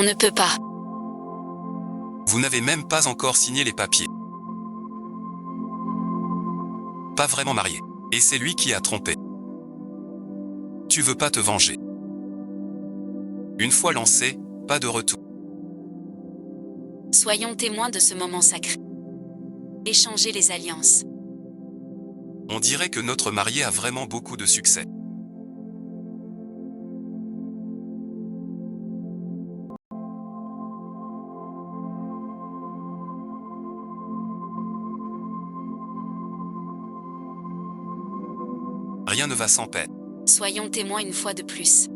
ne peut pas. Vous n'avez même pas encore signé les papiers. Pas vraiment marié. Et c'est lui qui a trompé. Tu veux pas te venger. Une fois lancé, pas de retour. Soyons témoins de ce moment sacré. Échanger les alliances. On dirait que notre marié a vraiment beaucoup de succès. Rien ne va sans paix. Soyons témoins une fois de plus.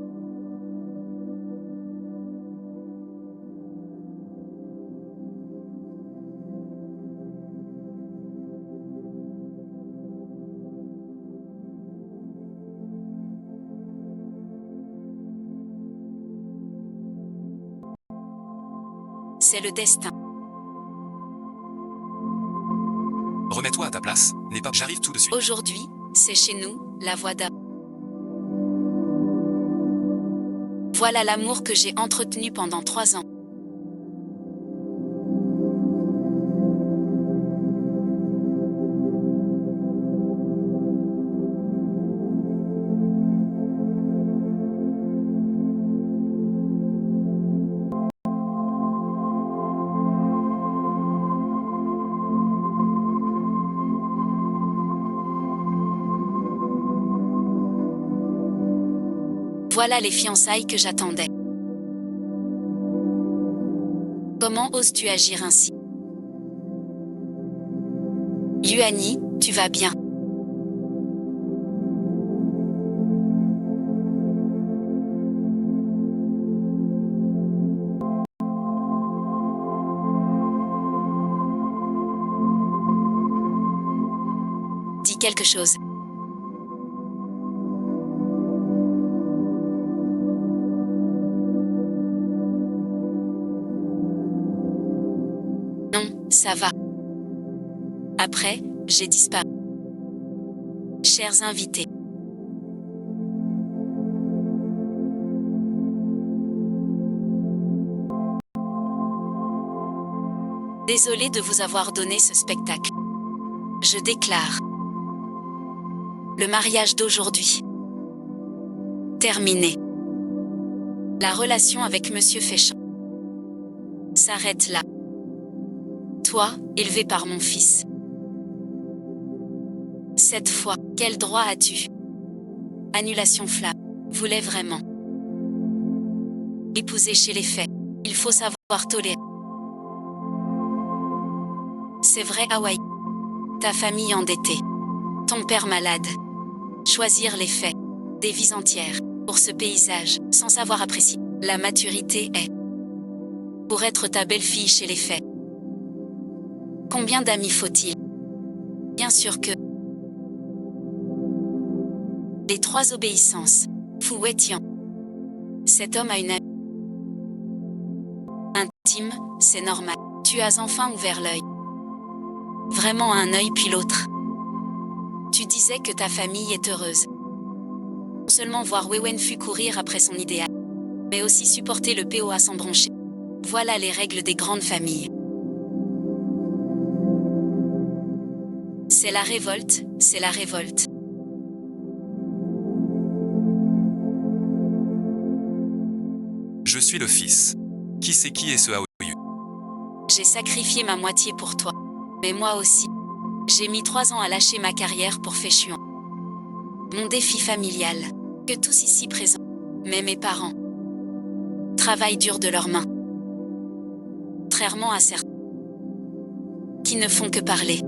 C'est le destin. Remets-toi à ta place, n'est pas... J'arrive tout de suite. Aujourd'hui, c'est chez nous, la voix d'un. Voilà l'amour que j'ai entretenu pendant 3 ans. Voilà les fiançailles que j'attendais. Comment oses-tu agir ainsi? Yuani, tu vas bien. Dis quelque chose. Non, ça va. Après, j'ai disparu. Chers invités. Désolé de vous avoir donné ce spectacle. Je déclare le mariage d'aujourd'hui terminé. La relation avec Monsieur Féchamp s'arrête là. Toi, élevé par mon fils. Cette fois, quel droit as-tu? Annulation flamme. Voulais vraiment épouser chez les faits. Il faut savoir tolérer. C'est vrai, Hawaï. Ta famille endettée. Ton père malade. Choisir les faits. Des vies entières. Pour ce paysage, sans savoir apprécier. La maturité est. Pour être ta belle-fille chez les faits. Combien d'amis faut-il? Bien sûr que. Les 3 obéissances. Fouettian. Cet homme a une amie intime, c'est normal. Tu as enfin ouvert l'œil. Vraiment un œil puis l'autre. Tu disais que ta famille est heureuse. Non seulement voir Wewenfu courir après son idéal, mais aussi supporter le POA sans broncher. Voilà les règles des grandes familles. C'est la révolte, c'est la révolte. Je suis le fils. Qui c'est qui est ce Aoyu? J'ai sacrifié ma moitié pour toi. Mais moi aussi. J'ai mis 3 ans à lâcher ma carrière pour Féchuan. Mon défi familial. Que tous ici présents. Mais mes parents. Travaillent dur de leurs mains. Contrairement à certains. Qui ne font que parler.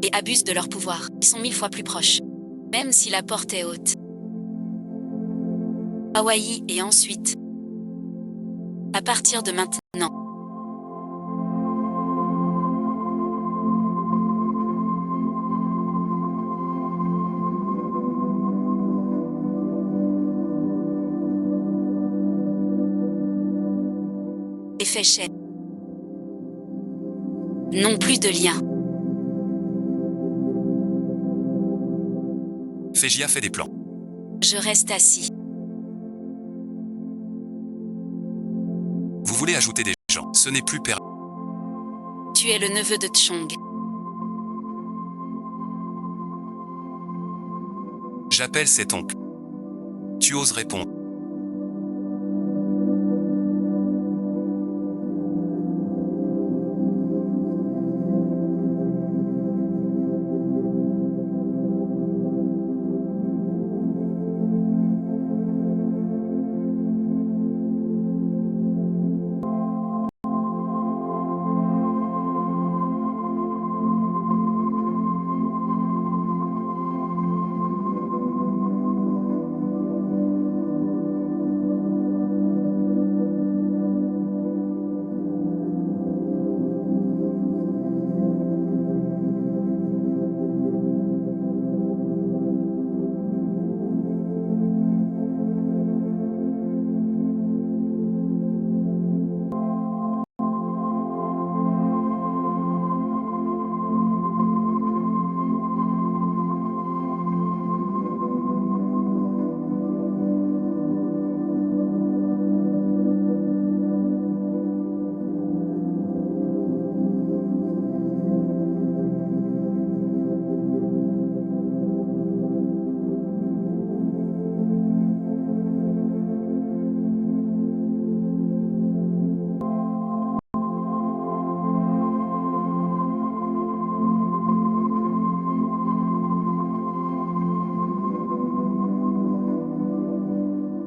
Et abusent de leur pouvoir. Ils sont 1000 fois plus proches. Même si la porte est haute. Hawaï et ensuite. À partir de maintenant. Et Féchet. Non plus de lien. Fégia fait des plans. Je reste assis. voulez ajouter des gens, ce n'est plus permis. Tu es le neveu de Chong. J'appelle cet oncle. Tu oses répondre.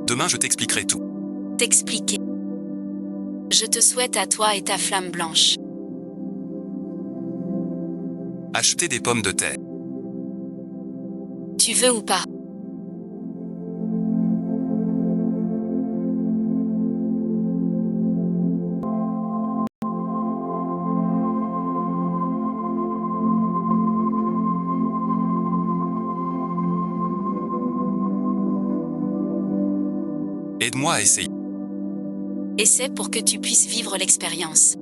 Demain je t'expliquerai tout. T'expliquer. Je te souhaite à toi et ta flamme blanche. Acheter des pommes de terre. Tu veux ou pas? Aide-moi à essayer. Essaie pour que tu puisses vivre l'expérience.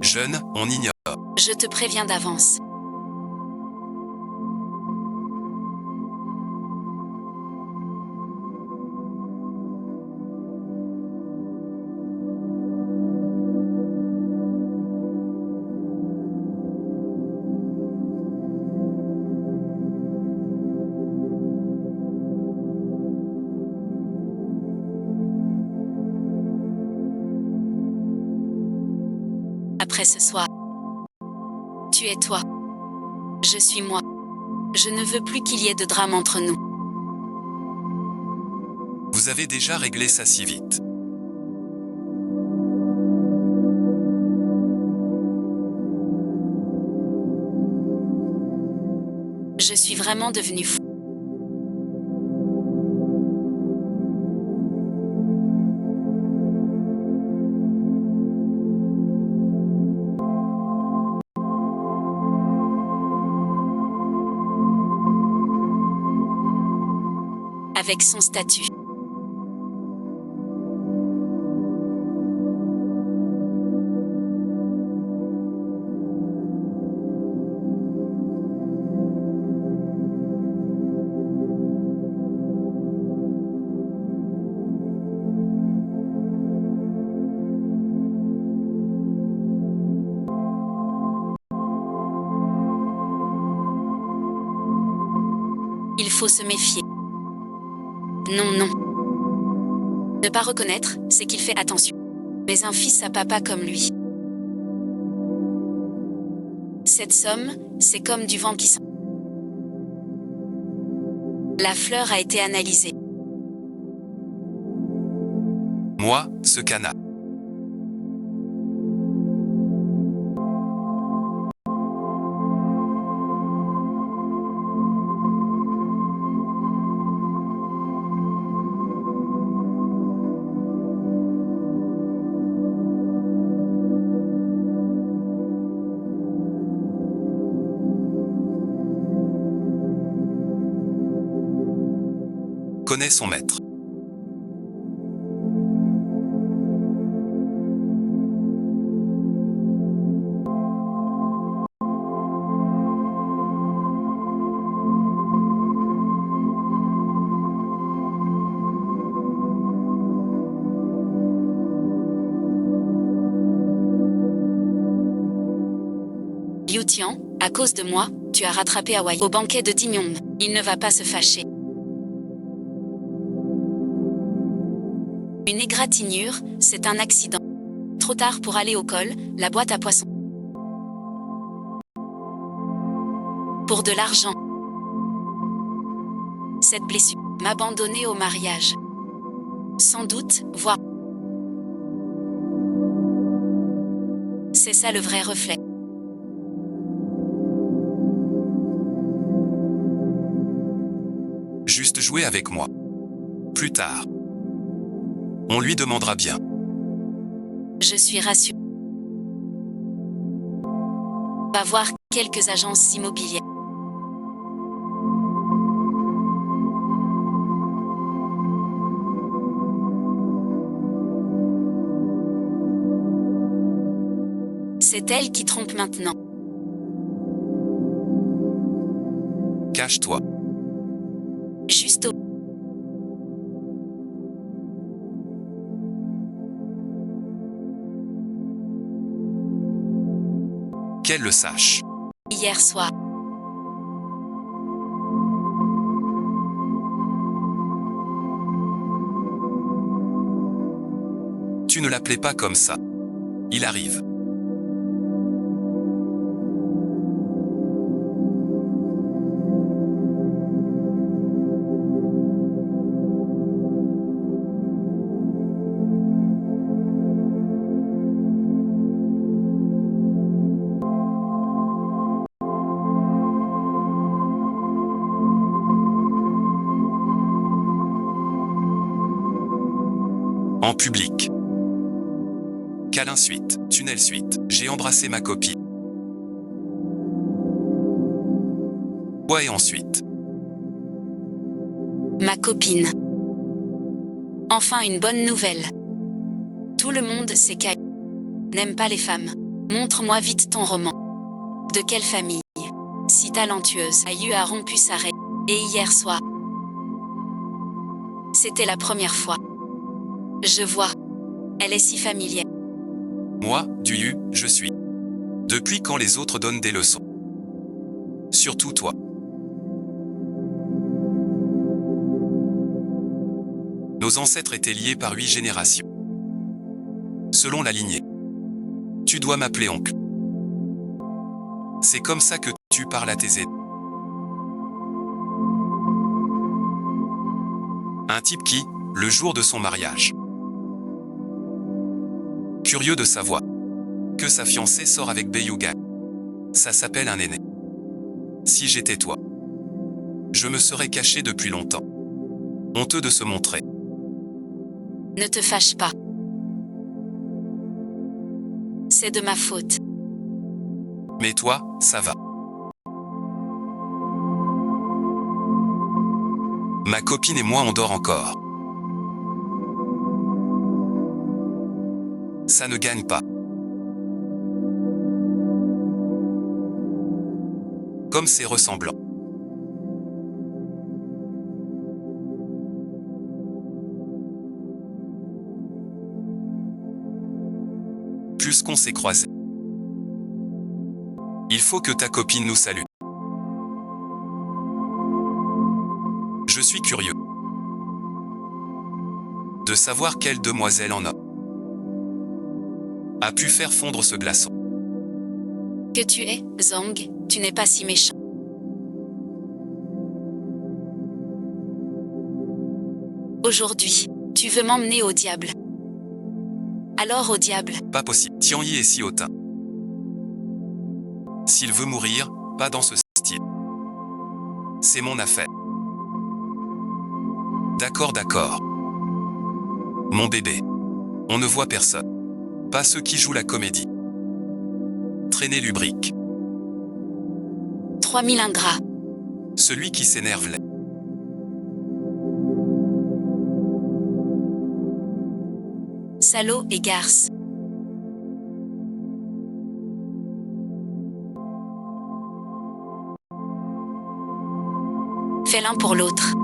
Jeune, on ignore. Je te préviens d'avance. Après ce soir, tu es toi. Je suis moi. Je ne veux plus qu'il y ait de drame entre nous. Vous avez déjà réglé ça si vite. Je suis vraiment devenue fou. Avec son statut. Il faut se méfier. Non, non. Ne pas reconnaître, c'est qu'il fait attention. Mais un fils à papa comme lui. Cette somme, c'est comme du vent qui s'en... La fleur a été analysée. Moi, ce canard. Connaît son maître. Yu Tian, à cause de moi, tu as rattrapé Hawaii au banquet de Dimyong. Il ne va pas se fâcher. Une égratignure, c'est un accident. Trop tard pour aller au col, la boîte à poissons. Pour de l'argent. Cette blessure m'abandonner au mariage. Sans doute, voir. C'est ça le vrai reflet. Juste jouer avec moi. Plus tard. On lui demandera bien. Je suis rassurée. Va voir quelques agences immobilières. C'est elle qui trompe maintenant. Cache-toi. Juste au... Qu'elle le sache. Hier soir. Tu ne l'appelais pas comme ça. Il arrive. En public. Câlin suite, tunnel suite, j'ai embrassé ma copine. Ouais et ensuite. Ma copine. Enfin une bonne nouvelle. Tout le monde sait qu'Aïe n'aime pas les femmes. Montre-moi vite ton roman. De quelle famille, si talentueuse, Aïe a rompu sa règle. Et hier soir. C'était la première fois. Je vois. Elle est si familière. Moi, du Yu, je suis. Depuis quand les autres donnent des leçons? Surtout toi. Nos ancêtres étaient liés par 8 générations. Selon la lignée. Tu dois m'appeler oncle. C'est comme ça que tu parles à tes aînés. Un type qui, le jour de son mariage, curieux de savoir que sa fiancée sort avec Beiyuga. Ça s'appelle un aîné. Si j'étais toi, je me serais caché depuis longtemps. Honteux de se montrer. Ne te fâche pas. C'est de ma faute. Mais toi, ça va. Ma copine et moi on dort encore. Ça ne gagne pas. Comme c'est ressemblant. Plus qu'on s'est croisés. Il faut que ta copine nous salue. Je suis curieux de savoir quelle demoiselle en a pu faire fondre ce glaçon. Que tu es, Zhang, tu n'es pas si méchant. Aujourd'hui, tu veux m'emmener au diable. Alors au diable. Pas possible. Tian Yi est si hautain. S'il veut mourir, pas dans ce style. C'est mon affaire. D'accord, d'accord. Mon bébé. On ne voit personne. Pas ceux qui jouent la comédie. Traîner lubrique. 3000 ingrats. Celui qui s'énerve l'est. Salaud et garce. Fais l'un pour l'autre.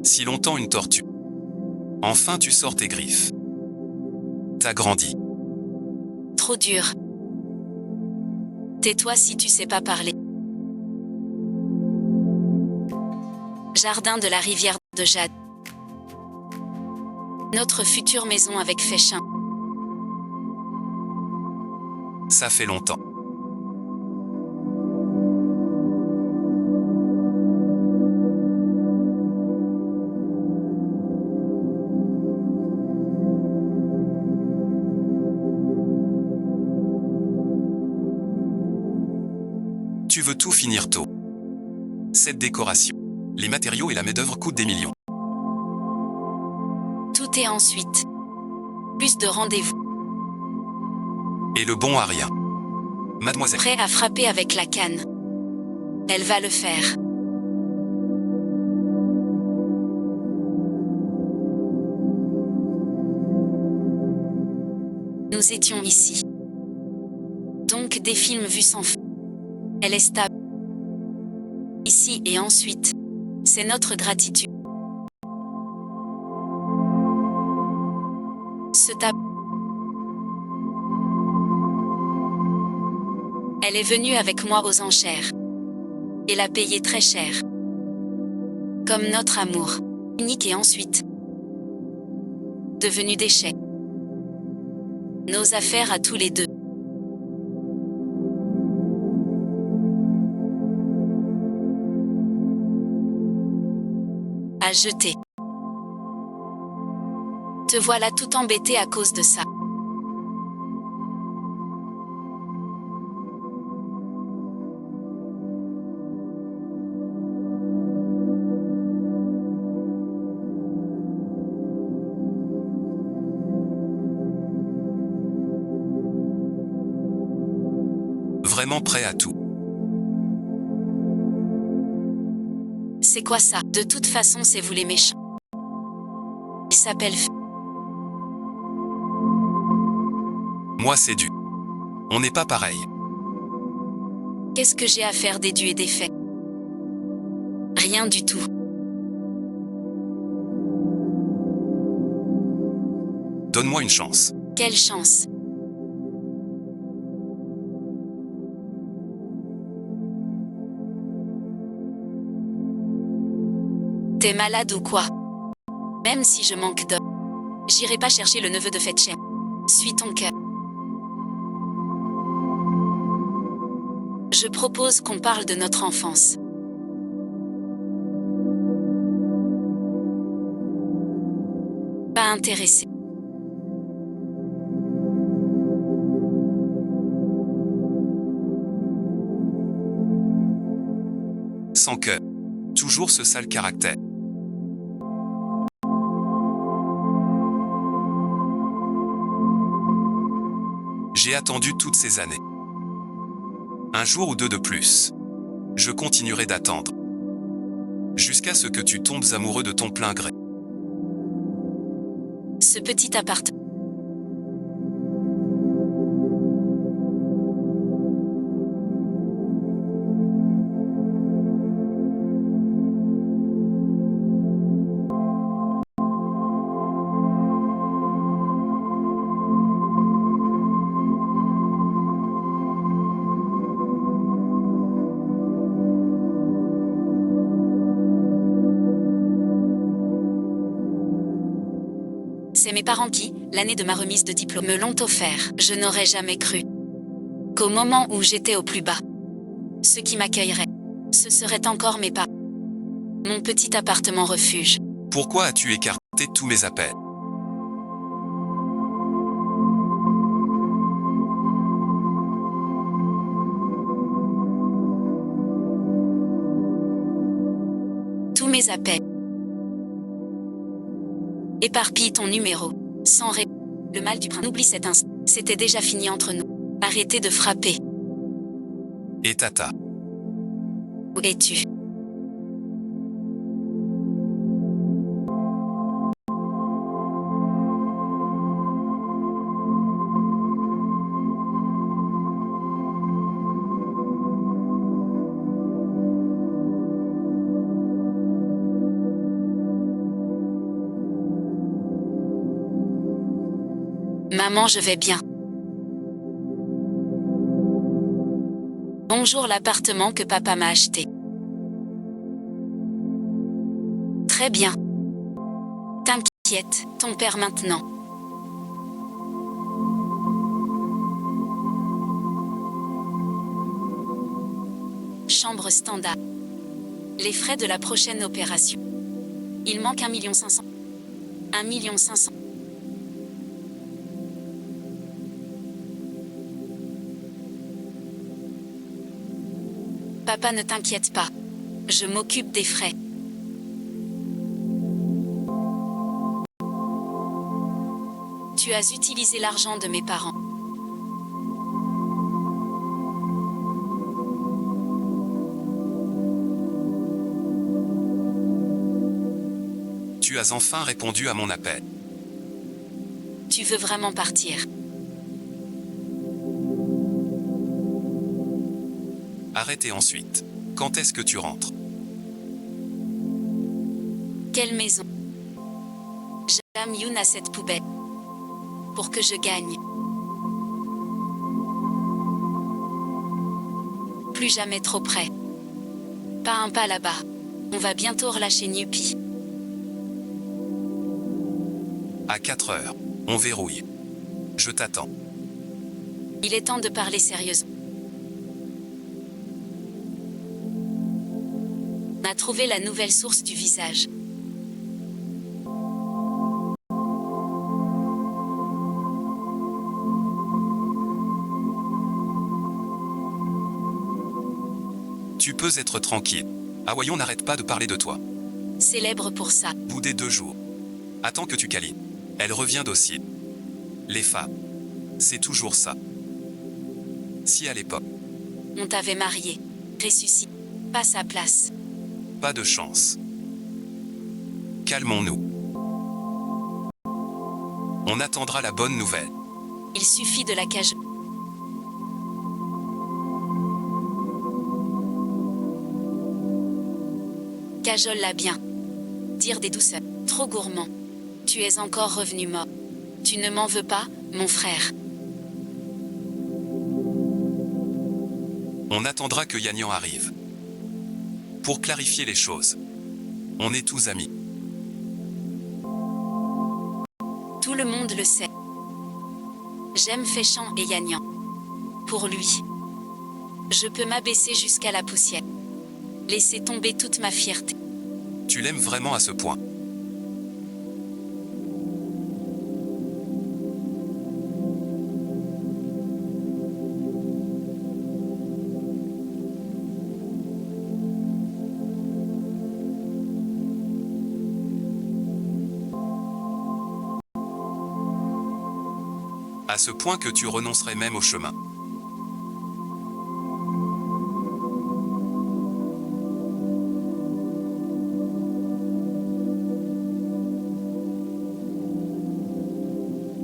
Si longtemps une tortue. Enfin tu sors tes griffes. T'as grandi. Trop dur. Tais-toi si tu sais pas parler. Jardin de la rivière de Jade. Notre future maison avec Féchin. Ça fait longtemps. Tu veux tout finir tôt. Cette décoration, les matériaux et la main-d'œuvre coûtent des millions. Tout est ensuite. Plus de rendez-vous. Et le bon à rien. Mademoiselle. Prêt à frapper avec la canne. Elle va le faire. Nous étions ici. Donc des films vus sans fin. Elle est stable. Ici et ensuite. C'est notre gratitude. Se tape. Elle est venue avec moi aux enchères. Et l'a payé très cher. Comme notre amour. Unique et ensuite. Devenu déchet. Nos affaires à tous les deux. À jeter. Te voilà tout embêté à cause de ça. Vraiment prêt à tout. C'est quoi ça? De toute façon, c'est vous les méchants. Il s'appelle Moi c'est du. On n'est pas pareil. Qu'est-ce que j'ai à faire des dus et des faits? Rien du tout. Donne-moi une chance. Quelle chance. T'es malade ou quoi? Même si je manque d'homme, j'irai pas chercher le neveu de Fetcher. Suis ton cœur. Je propose qu'on parle de notre enfance. Pas intéressé. Sans que. Toujours ce sale caractère. J'ai attendu toutes ces années. Un jour ou deux de plus. Je continuerai d'attendre. Jusqu'à ce que tu tombes amoureux de ton plein gré. Ce petit appartement. C'est mes parents qui, l'année de ma remise de diplôme, me l'ont offert. Je n'aurais jamais cru qu'au moment où j'étais au plus bas, ceux qui m'accueilleraient, ce seraient encore mes parents. Mon petit appartement refuge. Pourquoi as-tu écarté tous mes appels? Tous mes appels. Éparpille ton numéro. Sans le mal du printemps. Oublie cet instant. C'était déjà fini entre nous. Arrêtez de frapper. Et tata. Où es-tu? Maman, je vais bien. Bonjour, l'appartement que papa m'a acheté. Très bien. T'inquiète, ton père maintenant. Chambre standard. Les frais de la prochaine opération. Il manque 1,5 million. 1,5 million. Papa, ne t'inquiète pas. Je m'occupe des frais. Tu as utilisé l'argent de mes parents. Tu as enfin répondu à mon appel. Tu veux vraiment partir? Arrête et ensuite. Quand est-ce que tu rentres? Quelle maison? J'aime Youn à cette poubelle. Pour que je gagne. Plus jamais trop près. Pas un pas là-bas. On va bientôt relâcher Nupi. À 4 heures. On verrouille. Je t'attends. Il est temps de parler sérieusement. On a trouvé la nouvelle source du visage. Tu peux être tranquille. Hawaïon n'arrête pas de parler de toi. Célèbre pour ça. Boudé 2 jours. Attends que tu câlines. Elle revient docile. Les femmes. C'est toujours ça. Si à l'époque, On t'avait marié. Ressuscité. Pas sa place. pas de chance. Calmons-nous. On attendra la bonne nouvelle. Il suffit de la cage. Cajole-la bien. Dire des douceurs. Trop gourmand. Tu es encore revenu mort. Tu ne m'en veux pas, mon frère. On attendra que Yannian arrive. Pour clarifier les choses. On est tous amis. Tout le monde le sait. J'aime Féchamp et Yannian. Pour lui. Je peux m'abaisser jusqu'à la poussière. Laisser tomber toute ma fierté. Tu l'aimes vraiment à ce point. À ce point que tu renoncerais même au chemin.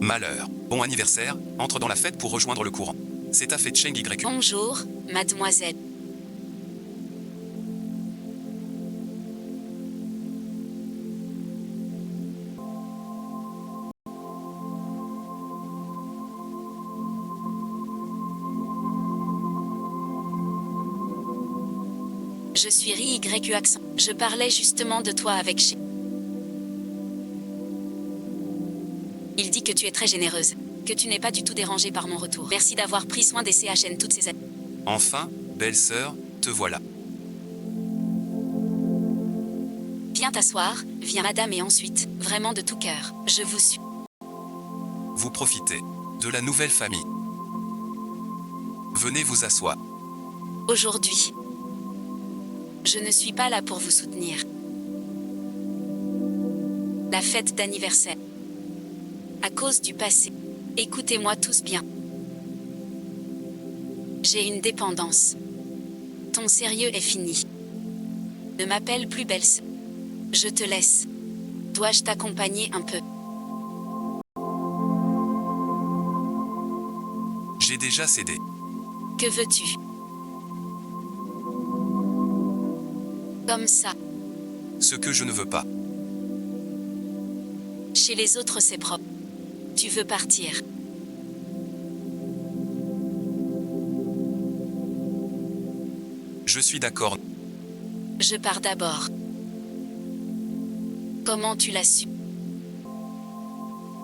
Malheur. Bon anniversaire, entre dans la fête pour rejoindre le courant. C'est ta fête Cheng YQ. Bonjour, mademoiselle. Je suis RYQ accent. Je parlais justement de toi avec Che. Il dit que tu es très généreuse, que tu n'es pas du tout dérangée par mon retour. Merci d'avoir pris soin des CHN toutes ces années. Enfin, belle-sœur, te voilà. Viens t'asseoir, viens madame et ensuite, vraiment de tout cœur, je vous suis. Vous profitez de la nouvelle famille. Venez vous asseoir. Aujourd'hui, je ne suis pas là pour vous soutenir. La fête d'anniversaire. À cause du passé. Écoutez-moi tous bien. J'ai une dépendance. Ton sérieux est fini. Ne m'appelle plus belle-sœur. Je te laisse. Dois-je t'accompagner un peu? J'ai déjà cédé. Que veux-tu? Comme ça. Ce que je ne veux pas. Chez les autres c'est propre. Tu veux partir. Je suis d'accord. Je pars d'abord. Comment tu l'as su?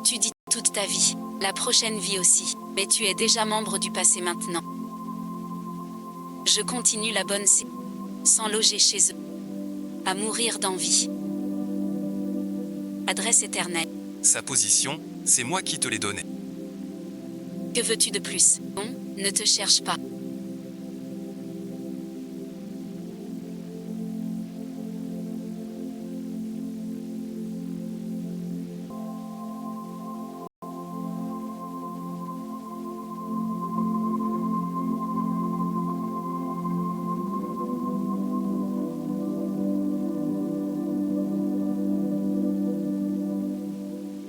Tu dis toute ta vie, la prochaine vie aussi, mais tu es déjà membre du passé maintenant. Je continue la bonne série, sans loger chez eux, à mourir d'envie. Adresse éternelle. Sa position, c'est moi qui te l'ai donnée. Que veux-tu de plus? Bon, ne te cherche pas.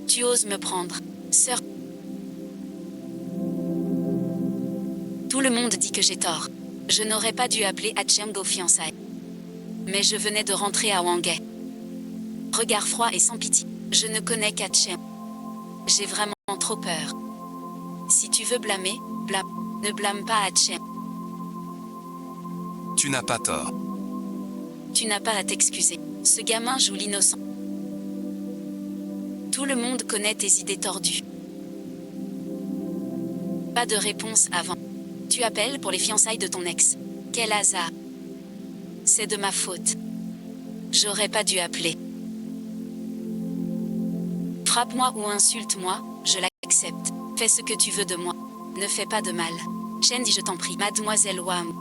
Tu oses me prendre, sœur. Tout le monde dit que j'ai tort. Je n'aurais pas dû appeler Hatchem aux fiançailles. Mais je venais de rentrer à Wangay. Regard froid et sans pitié. Je ne connais qu'Hatchem. J'ai vraiment trop peur. Si tu veux blâmer, blâme. Ne blâme pas Hatchem. Tu n'as pas tort. Tu n'as pas à t'excuser. Ce gamin joue l'innocent. Tout le monde connaît tes idées tordues. Pas de réponse avant. Tu appelles pour les fiançailles de ton ex. Quel hasard. C'est de ma faute. J'aurais pas dû appeler. Frappe-moi ou insulte-moi, je l'accepte. Fais ce que tu veux de moi. Ne fais pas de mal. Chen dit je t'en prie, mademoiselle Wam.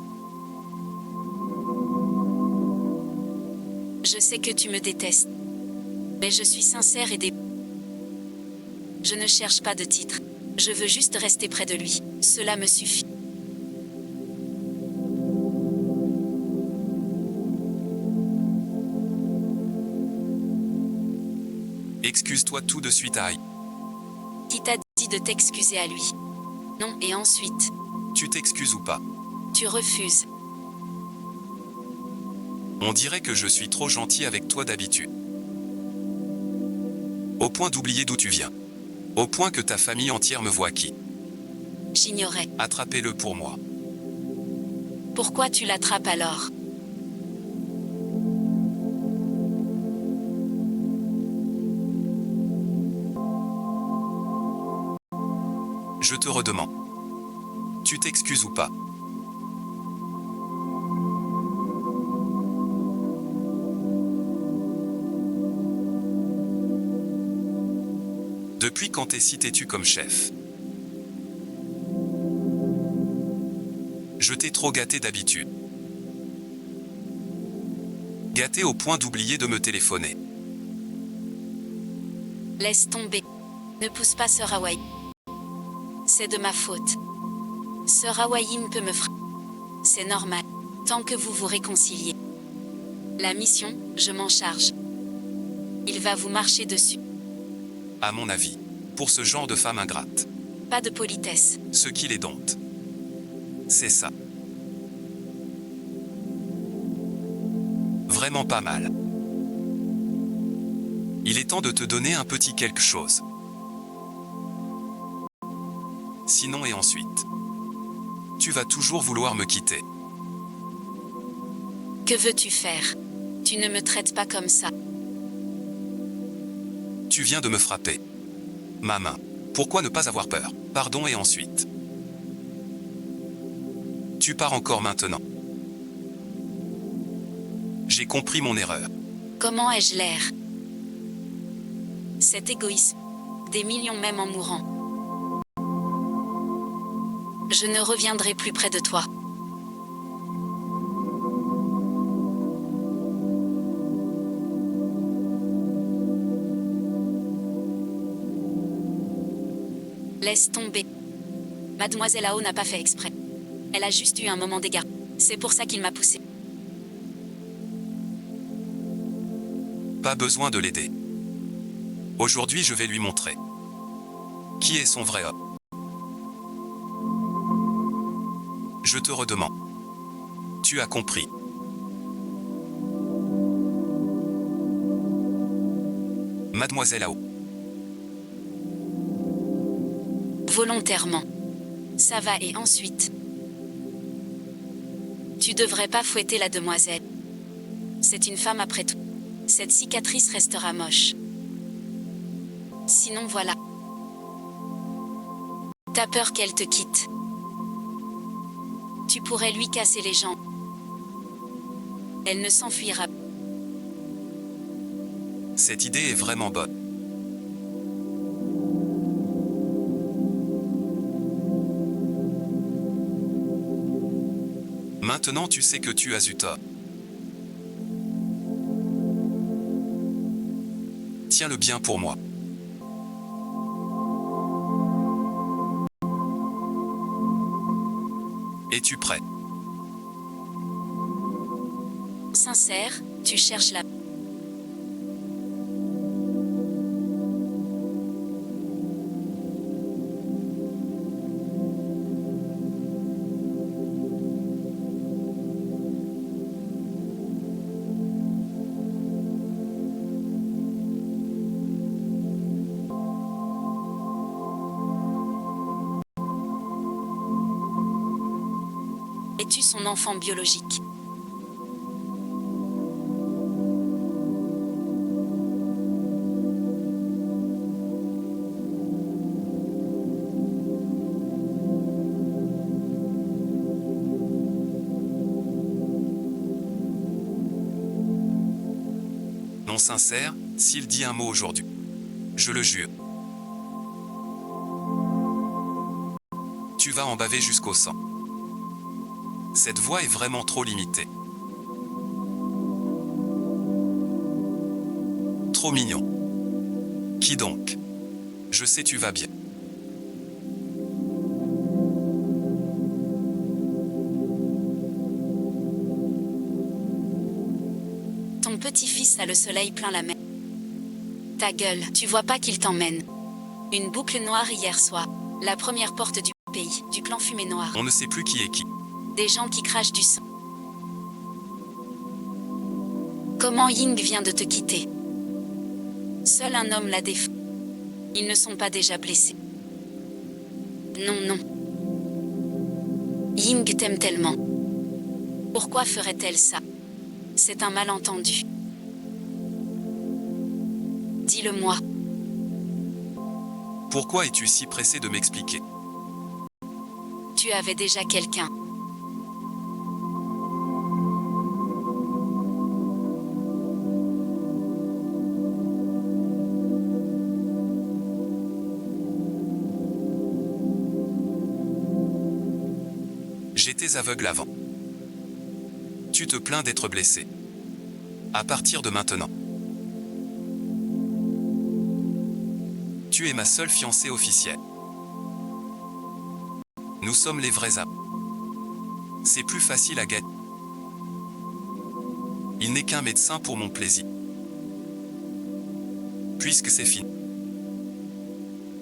Je sais que tu me détestes. Mais je suis sincère et Je ne cherche pas de titre. Je veux juste rester près de lui. Cela me suffit. Excuse-toi tout de suite, Aïe. Qui t'a dit de t'excuser à lui? Non, et ensuite? Tu t'excuses ou pas? Tu refuses. On dirait que je suis trop gentil avec toi d'habitude. Au point d'oublier d'où tu viens. Au point que ta famille entière me voit qui. J'ignorais. Attrapez-le pour moi. Pourquoi tu l'attrapes alors? Je te redemande. Tu t'excuses ou pas? Depuis quand t'es si têtu comme chef? Je t'ai trop gâté d'habitude. Gâté au point d'oublier de me téléphoner. Laisse tomber. Ne pousse pas Sœur Hawaii. C'est de ma faute. Sœur Hawaïm peut me frapper. C'est normal. Tant que vous vous réconciliez. La mission, je m'en charge. Il va vous marcher dessus. À mon avis, pour ce genre de femme ingrate. Pas de politesse. Ce qui les dompte. C'est ça. Vraiment pas mal. Il est temps de te donner un petit quelque chose. Sinon et ensuite. Tu vas toujours vouloir me quitter. Que veux-tu faire? Tu ne me traites pas comme ça. Tu viens de me frapper. Ma main. Pourquoi ne pas avoir peur? Pardon et ensuite. Tu pars encore maintenant. J'ai compris mon erreur. Comment ai-je l'air? Cet égoïsme. Des millions même en mourant. Je ne reviendrai plus près de toi. Laisse tomber. Mademoiselle Ao n'a pas fait exprès. Elle a juste eu un moment d'égard. C'est pour ça qu'il m'a poussé. Pas besoin de l'aider. Aujourd'hui, je vais lui montrer. Qui est son vrai homme? Je te redemande. Tu as compris. Mademoiselle Ao. Volontairement. Ça va et ensuite? Tu devrais pas fouetter la demoiselle. C'est une femme après tout. Cette cicatrice restera moche. Sinon voilà. T'as peur qu'elle te quitte. Tu pourrais lui casser les jambes. Elle ne s'enfuira pas. Cette idée est vraiment bonne. Maintenant tu sais que tu as eu tort. Tiens-le bien pour moi. Es-tu prêt? Sincère, tu cherches la... Es-tu son enfant biologique? Non sincère, s'il dit un mot aujourd'hui. Je le jure. Tu vas en baver jusqu'au sang. Cette voix est vraiment trop limitée. Trop mignon. Qui donc? Je sais tu vas bien. Ton petit-fils a le soleil plein la mer. Ta gueule, tu vois pas qu'il t'emmène. Une boucle noire hier soir. La première porte du pays, du clan Fumée Noire. On ne sait plus qui est qui. Des gens qui crachent du sang. Comment Ying vient de te quitter? Seul un homme l'a défendu. Ils ne sont pas déjà blessés. Non, non. Ying t'aime tellement. Pourquoi ferait-elle ça? C'est un malentendu. Dis-le-moi. Pourquoi es-tu si pressé de m'expliquer? Tu avais déjà quelqu'un. J'étais aveugle avant. Tu te plains d'être blessé. À partir de maintenant. Tu es ma seule fiancée officielle. Nous sommes les vrais amants. C'est plus facile à gagner. Il n'est qu'un médecin pour mon plaisir. Puisque c'est fini.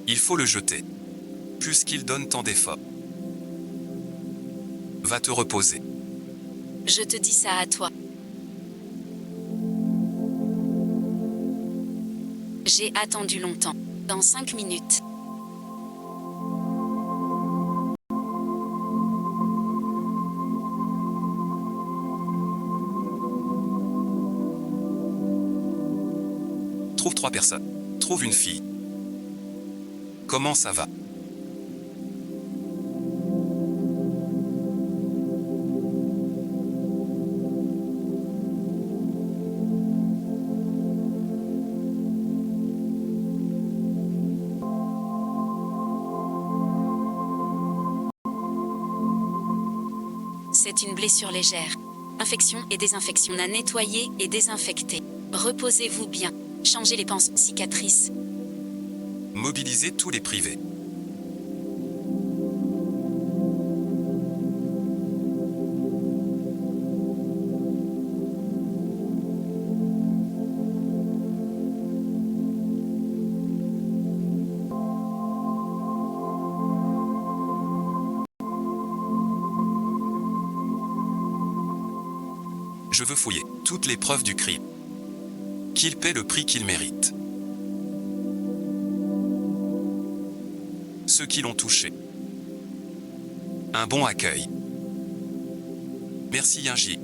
Il faut le jeter. Puisqu'il donne tant d'efforts. Va te reposer. Je te dis ça à toi. J'ai attendu longtemps. Dans 5 minutes. Trouve 3 personnes. Trouve une fille. Comment ça va? C'est une blessure légère. Infection et désinfection. On a nettoyé et désinfecté. Reposez-vous bien. Changez les pansements. Cicatrices. Mobilisez tous les privés. Je veux fouiller toutes les preuves du crime. Qu'il paie le prix qu'il mérite. Ceux qui l'ont touché. Un bon accueil. Merci Yinji.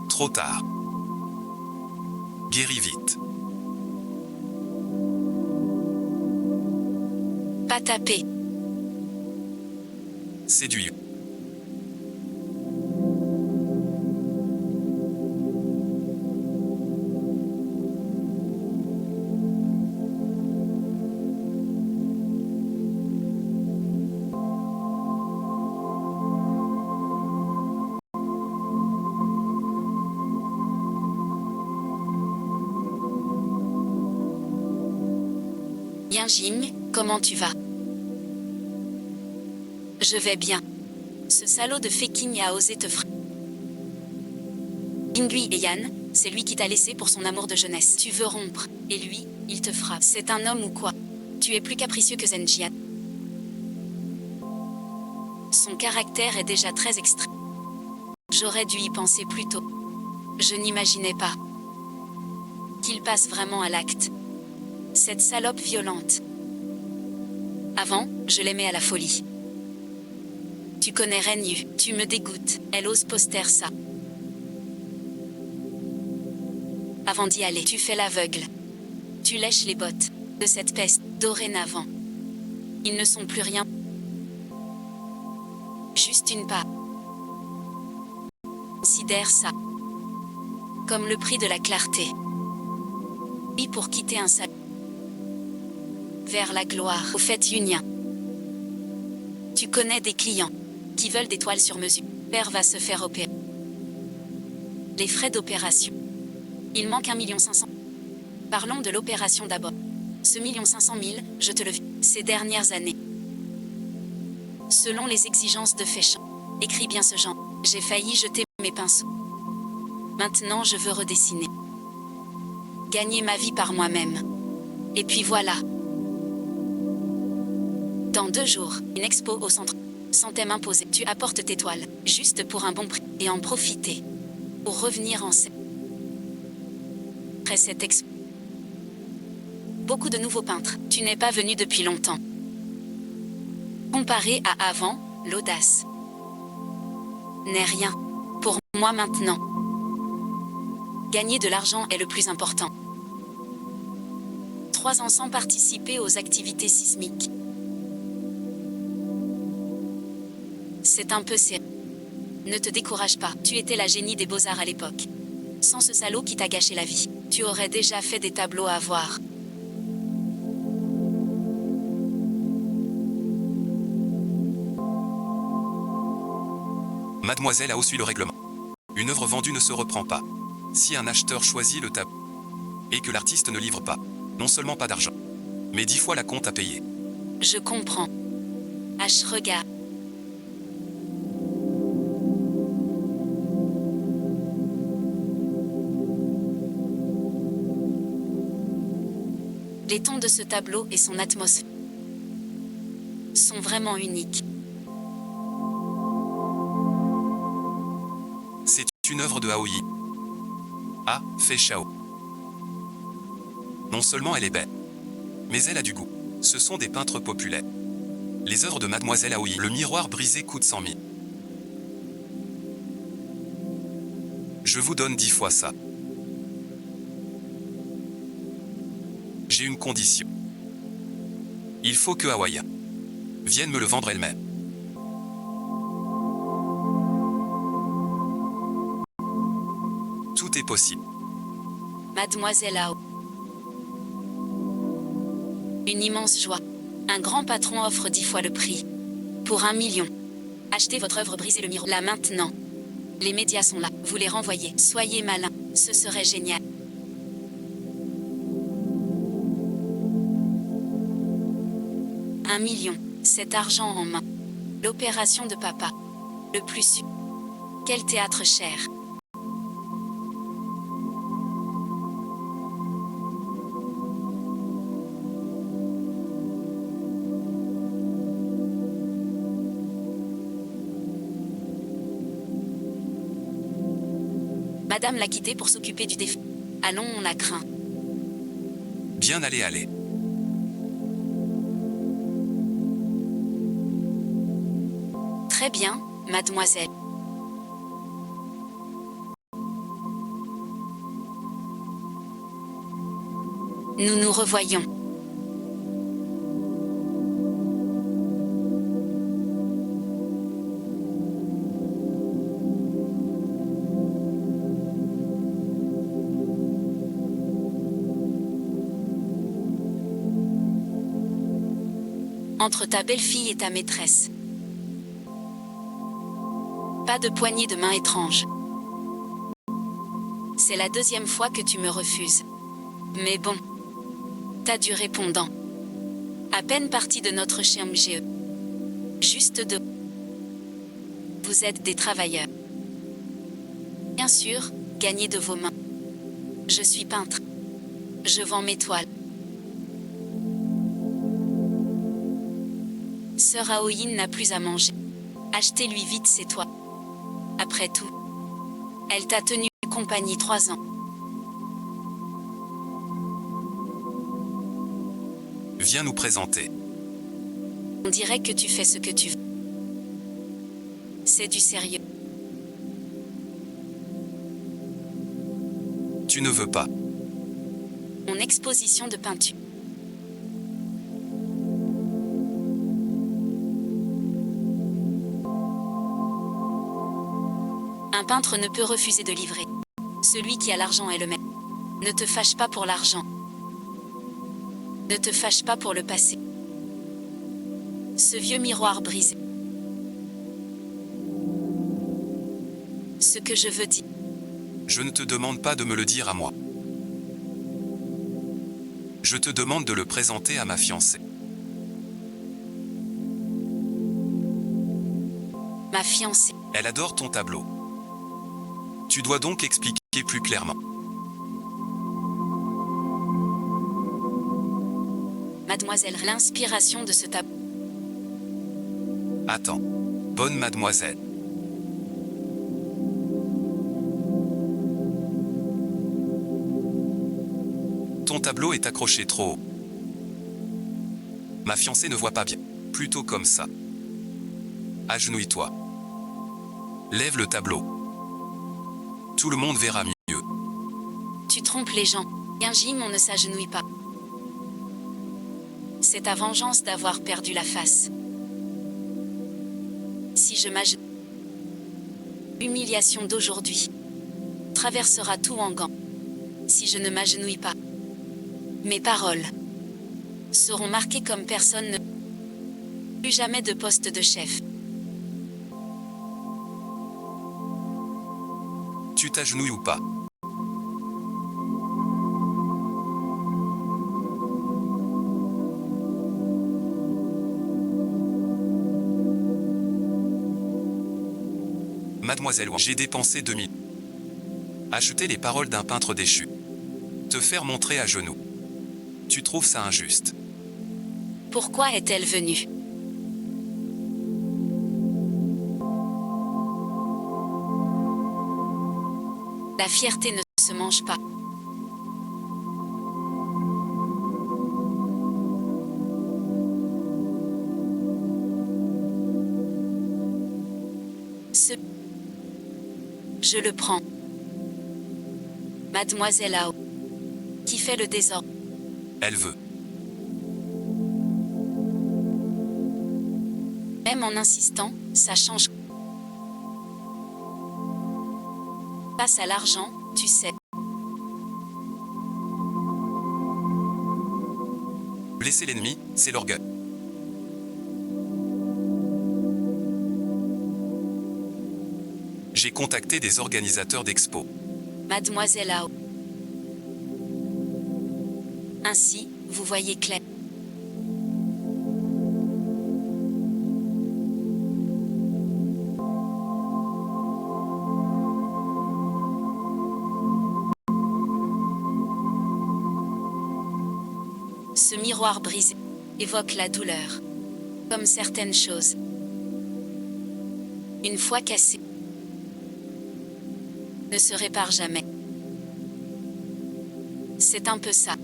Trop tard. Guéris vite. Pas taper. Séduis. Yinjing, comment tu vas? Je vais bien. Ce salaud de Feking a osé te frapper. Ingui et Yan, c'est lui qui t'a laissé pour son amour de jeunesse. Tu veux rompre, et lui, il te frappe. C'est un homme ou quoi? Tu es plus capricieux que Zenjian. Son caractère est déjà très extrême. J'aurais dû y penser plus tôt. Je n'imaginais pas qu'il passe vraiment à l'acte. Cette salope violente. Avant, je l'aimais à la folie. Tu connais Renyu, tu me dégoûtes, elle ose poster ça. Avant d'y aller, tu fais l'aveugle. Tu lèches les bottes de cette peste. Dorénavant, ils ne sont plus rien. Juste une pas. Considère ça comme le prix de la clarté. Et pour quitter un salon vers la gloire au fait unien. Tu connais des clients qui veulent des toiles sur mesure. Père va se faire opérer. Les frais d'opération. Il manque 1,5 million. Parlons de l'opération d'abord. Ce 1,5 million, je te le dis, ces dernières années. Selon les exigences de Féchamp. Écris bien ce genre. J'ai failli jeter mes pinceaux. Maintenant je veux redessiner. Gagner ma vie par moi-même. Et puis voilà. Dans 2 jours, une expo au centre. Sans thème imposé, tu apportes tes toiles, juste pour un bon prix, et en profiter. Pour revenir en scène. Après cette expo. Beaucoup de nouveaux peintres, tu n'es pas venu depuis longtemps. Comparé à avant, l'audace n'est rien. Pour moi maintenant. Gagner de l'argent est le plus important. 3 ans sans participer aux activités sismiques. C'est un peu serré. Ne te décourage pas, tu étais la génie des beaux-arts à l'époque. Sans ce salaud qui t'a gâché la vie, tu aurais déjà fait des tableaux à voir. Mademoiselle a suit le règlement. Une œuvre vendue ne se reprend pas. Si un acheteur choisit le tableau et que l'artiste ne livre pas, non seulement pas d'argent, mais 10 fois la compte à payer. Je comprends. H regarde. Les tons de ce tableau et son atmosphère sont vraiment uniques. C'est une œuvre de Aoi. Ah, fait Shao. Non seulement elle est belle, mais elle a du goût. Ce sont des peintres populaires. Les œuvres de Mademoiselle Aoi, le miroir brisé coûte 100 000. Je vous donne 10 fois ça. J'ai une condition. Il faut que Hawaï vienne me le vendre elle-même. Tout est possible. Mademoiselle Ao. Une immense joie. Un grand patron offre 10 fois le prix. Pour 1 million. Achetez votre œuvre, brisez le miroir. Là maintenant. Les médias sont là. Vous les renvoyez. Soyez malin. Ce serait génial. Un million. Cet argent en main. L'opération de papa. Le plus sûr. Quel théâtre cher. Madame l'a quitté pour s'occuper du défunt. Allons, on la craint. Bien, allez. Très bien, mademoiselle. Nous nous revoyons. Entre ta belle-fille et ta maîtresse. Pas de poignée de main étrange. C'est la deuxième fois que tu me refuses. Mais bon. T'as du répondant. À peine parti de notre chez MGE. Juste deux. Vous êtes des travailleurs. Bien sûr, gagnez de vos mains. Je suis peintre. Je vends mes toiles. Sœur Aoyin n'a plus à manger. Achetez-lui vite ses toiles. Après tout, elle t'a tenu compagnie 3 ans. Viens nous présenter. On dirait que tu fais ce que tu veux. C'est du sérieux. Tu ne veux pas. Mon exposition de peinture. Un peintre ne peut refuser de livrer. Celui qui a l'argent est le maître. Ne te fâche pas pour l'argent. Ne te fâche pas pour le passé. Ce vieux miroir brisé. Ce que je veux dire. Je ne te demande pas de me le dire à moi. Je te demande de le présenter à ma fiancée. Ma fiancée. Elle adore ton tableau. Tu dois donc expliquer plus clairement. Mademoiselle, l'inspiration de ce tableau. Attends. Bonne mademoiselle. Ton tableau est accroché trop haut. Ma fiancée ne voit pas bien. Plutôt comme ça. Agenouille-toi. Lève le tableau. Tout le monde verra mieux. Tu trompes les gens. Un gym, on ne s'agenouille pas. C'est ta vengeance d'avoir perdu la face. Si je m'agenouille, l'humiliation d'aujourd'hui traversera tout en gants. Si je ne m'agenouille pas, mes paroles seront marquées comme personne ne... Plus jamais de poste de chef. Tu t'agenouilles ou pas? Mademoiselle, j'ai dépensé 2000. Acheter les paroles d'un peintre déchu. Te faire montrer à genoux. Tu trouves ça injuste? Pourquoi est-elle venue? La fierté ne se mange pas. Je le prends. Mademoiselle Ao. Qui fait le désordre. Elle veut. Même en insistant, ça change. Face à l'argent, tu sais. Blesser l'ennemi, c'est l'orgueil. J'ai contacté des organisateurs d'expos. Mademoiselle Ao. Ainsi, vous voyez clair. Ce miroir brisé évoque la douleur, comme certaines choses. Une fois cassées, ne se répare jamais. C'est un peu ça.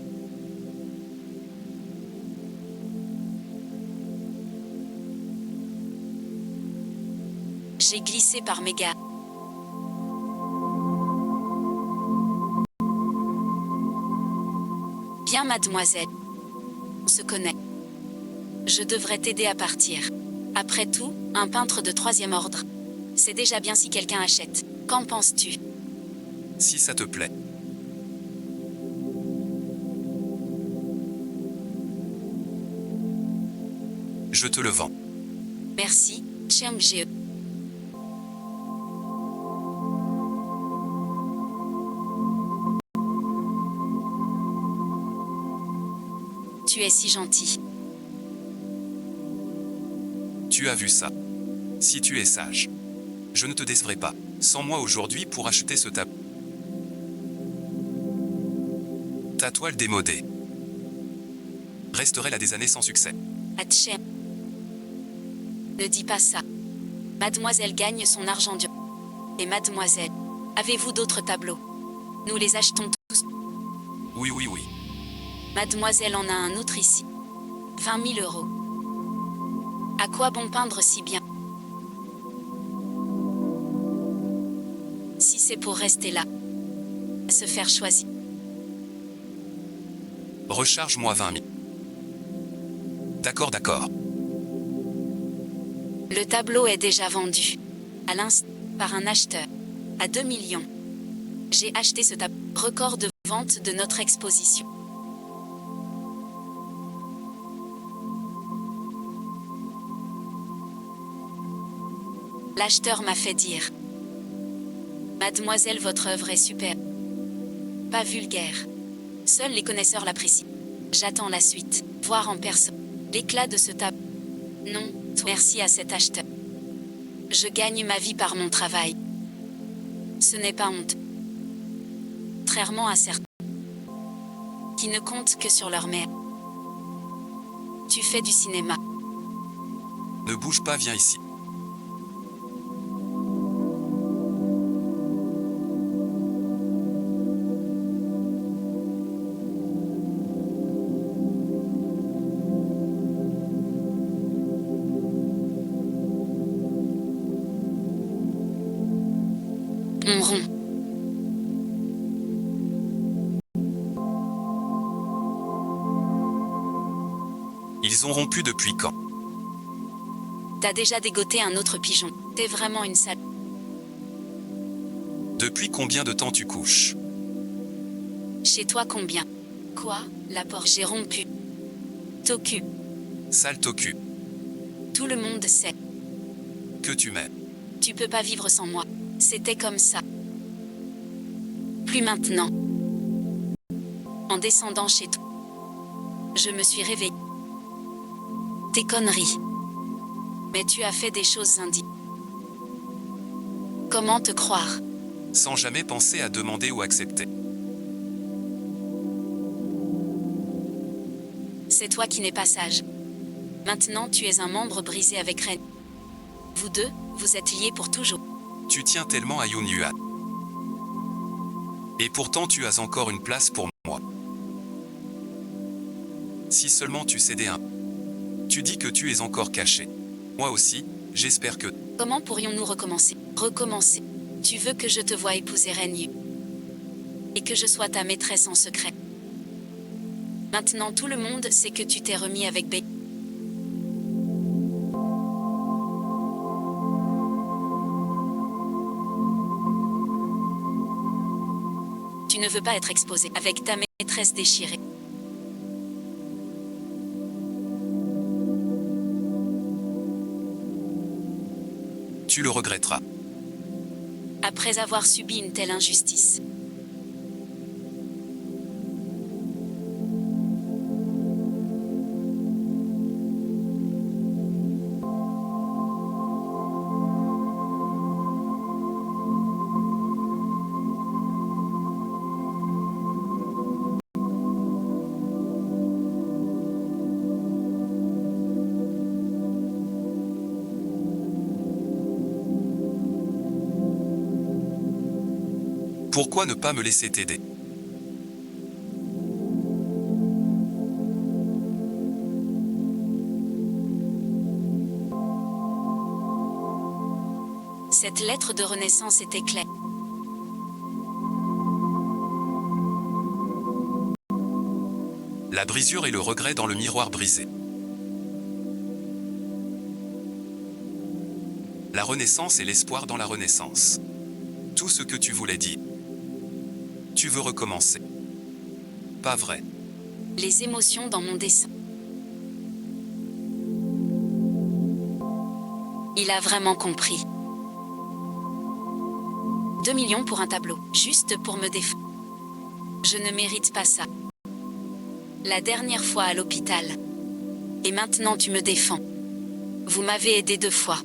J'ai glissé par méga. Bien, mademoiselle. On se connaît. Je devrais t'aider à partir. Après tout, un peintre de 3e ordre. C'est déjà bien si quelqu'un achète. Qu'en penses-tu? Si ça te plaît. Je te le vends. Merci, Chiang Jie. Tu es si gentil. Tu as vu ça. Si tu es sage, je ne te décevrai pas. Sans moi aujourd'hui pour acheter ce tableau. Ta toile démodée resterait là des années sans succès. Atchem. Ne dis pas ça. Mademoiselle gagne son argent dur. Et mademoiselle, avez-vous d'autres tableaux? Nous les achetons tous. Oui, oui, oui. Mademoiselle en a un autre ici. 20 000 euros. À quoi bon peindre si bien? Si c'est pour rester là, se faire choisir. Recharge-moi 20 000. D'accord, d'accord. Le tableau est déjà vendu. À l'instant, par un acheteur. À 2 millions. J'ai acheté ce tableau. Record de vente de notre exposition. L'acheteur m'a fait dire. Mademoiselle, votre œuvre est superbe. Pas vulgaire. Seuls les connaisseurs l'apprécient. J'attends la suite. Voir en personne. L'éclat de ce tableau. Non, merci à cet acheteur. Je gagne ma vie par mon travail. Ce n'est pas honteux. Contrairement à certains qui ne comptent que sur leur mère. Tu fais du cinéma. Ne bouge pas, viens ici. On rompt. Ils ont rompu depuis quand? T'as déjà dégoté un autre pigeon. T'es vraiment une sale. Depuis combien de temps tu couches? Chez toi combien? Quoi? La porte. J'ai rompu. Toku. Sale tocu. Tout le monde sait. Que tu m'aimes. Tu peux pas vivre sans moi. C'était comme ça. Plus maintenant. En descendant chez toi, je me suis réveillée. Tes conneries. Mais tu as fait des choses indignes. Comment te croire? Sans jamais penser à demander ou accepter. C'est toi qui n'es pas sage. Maintenant tu es un membre brisé avec Ren. Vous deux, vous êtes liés pour toujours. Tu tiens tellement à Yoon Yuan. Et pourtant tu as encore une place pour moi. Si seulement tu cédais un. Tu dis que tu es encore caché. Moi aussi, j'espère que... Comment pourrions-nous recommencer? Recommencer. Tu veux que je te voie épouser Ren Yu. Et que je sois ta maîtresse en secret. Maintenant tout le monde sait que tu t'es remis avec Bei. Tu ne veux pas être exposé avec ta maîtresse déchirée. Tu le regretteras. Après avoir subi une telle injustice. Pourquoi ne pas me laisser t'aider? Cette lettre de renaissance était claire. La brisure et le regret dans le miroir brisé. La renaissance et l'espoir dans la renaissance. Tout ce que tu voulais dire. Tu veux recommencer. Pas vrai. Les émotions dans mon dessin. Il a vraiment compris. 2 millions pour un tableau, juste pour me défendre. Je ne mérite pas ça. La dernière fois à l'hôpital. Et maintenant tu me défends. Vous m'avez aidé 2 fois.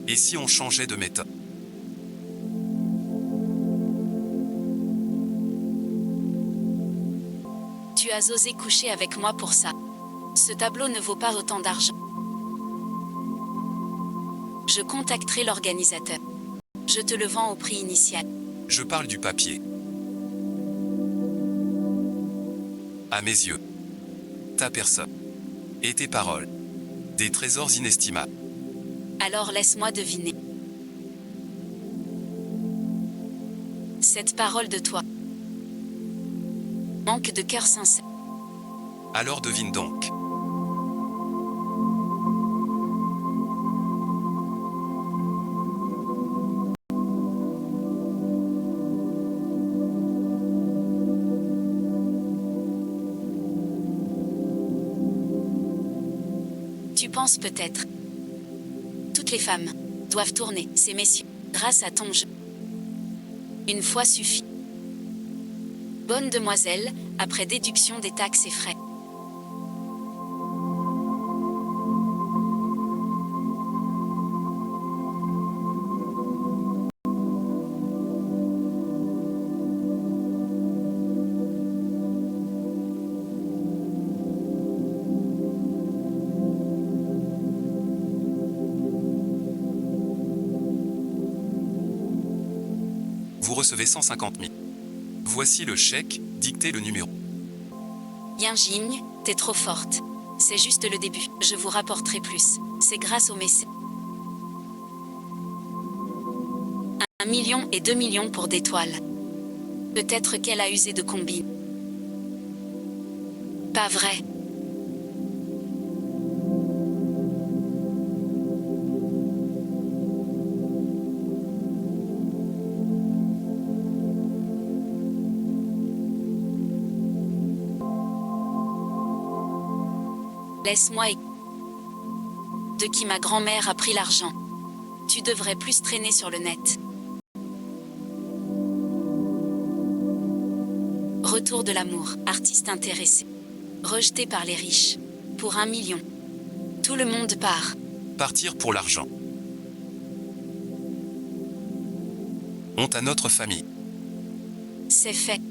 Et si on changeait de méthode? Tu as osé coucher avec moi pour ça. Ce tableau ne vaut pas autant d'argent. Je contacterai l'organisateur. Je te le vends au prix initial. Je parle du papier. À mes yeux. Ta personne. Et tes paroles. Des trésors inestimables. Alors laisse-moi deviner. Cette parole de toi manque de cœur sincère. Alors devine donc. Tu penses peut-être. Toutes les femmes doivent tourner, ces messieurs, grâce à ton jeu. Une fois suffit. Bonne demoiselle, après déduction des taxes et frais. Vous recevez 150 000. Voici le chèque, dictez le numéro. Yinjing, t'es trop forte. C'est juste le début, je vous rapporterai plus. C'est grâce au mécène. 1 million et 2 millions pour des toiles. Peut-être qu'elle a usé de combine. Pas vrai. Laisse-moi de qui ma grand-mère a pris l'argent. Tu devrais plus traîner sur le net. Retour de l'amour, artiste intéressé. Rejeté par les riches. Pour 1 million. Tout le monde part. Partir pour l'argent. Honte à notre famille. C'est fait.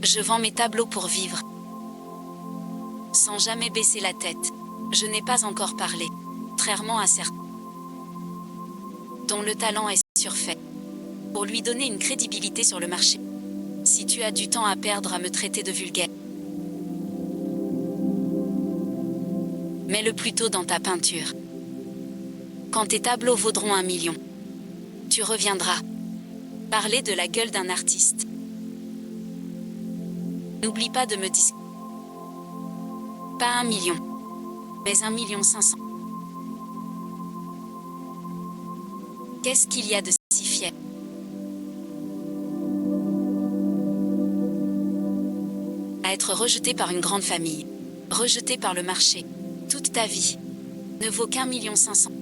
Je vends mes tableaux pour vivre. Sans jamais baisser la tête. Je n'ai pas encore parlé. Contrairement à certains dont le talent est surfait. Pour lui donner une crédibilité sur le marché. Si tu as du temps à perdre à me traiter de vulgaire, mets-le plutôt dans ta peinture. Quand tes tableaux vaudront 1 million, tu reviendras parler de la gueule d'un artiste. N'oublie pas de me dire pas 1 million, mais 1 500 000. Qu'est-ce qu'il y a de si fier? À être rejeté par une grande famille, rejeté par le marché, toute ta vie, ne vaut qu'1 500 000.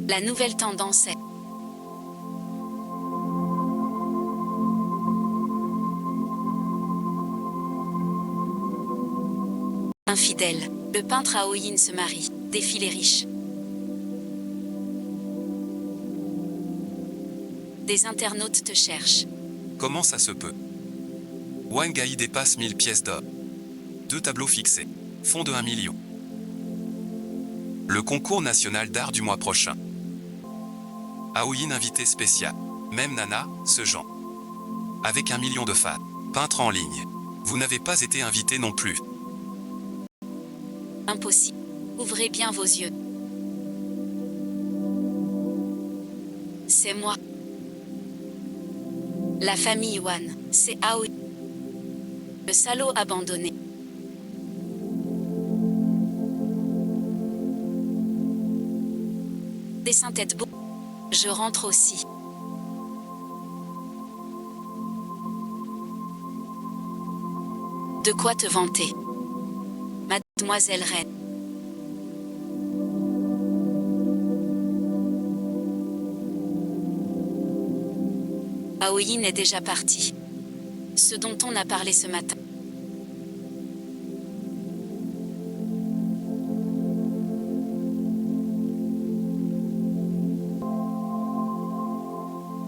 La nouvelle tendance est infidèle. Le peintre Aoyin se marie, défie les riches. Des internautes te cherchent. Comment ça se peut? Wangai dépasse 1000 pièces d'or. 2 tableaux fixés. Fonds de 1 million. Le concours national d'art du mois prochain. Aoyin invité spécial. Même Nana, ce genre. Avec 1 million de fans. Peintre en ligne. Vous n'avez pas été invité non plus. Impossible. Ouvrez bien vos yeux. C'est moi. La famille Wan, c'est Aoyin. Le salaud abandonné. Dessin tête beau. Je rentre aussi. De quoi te vanter, mademoiselle reine? Aoyin est déjà parti. Ce dont on a parlé ce matin.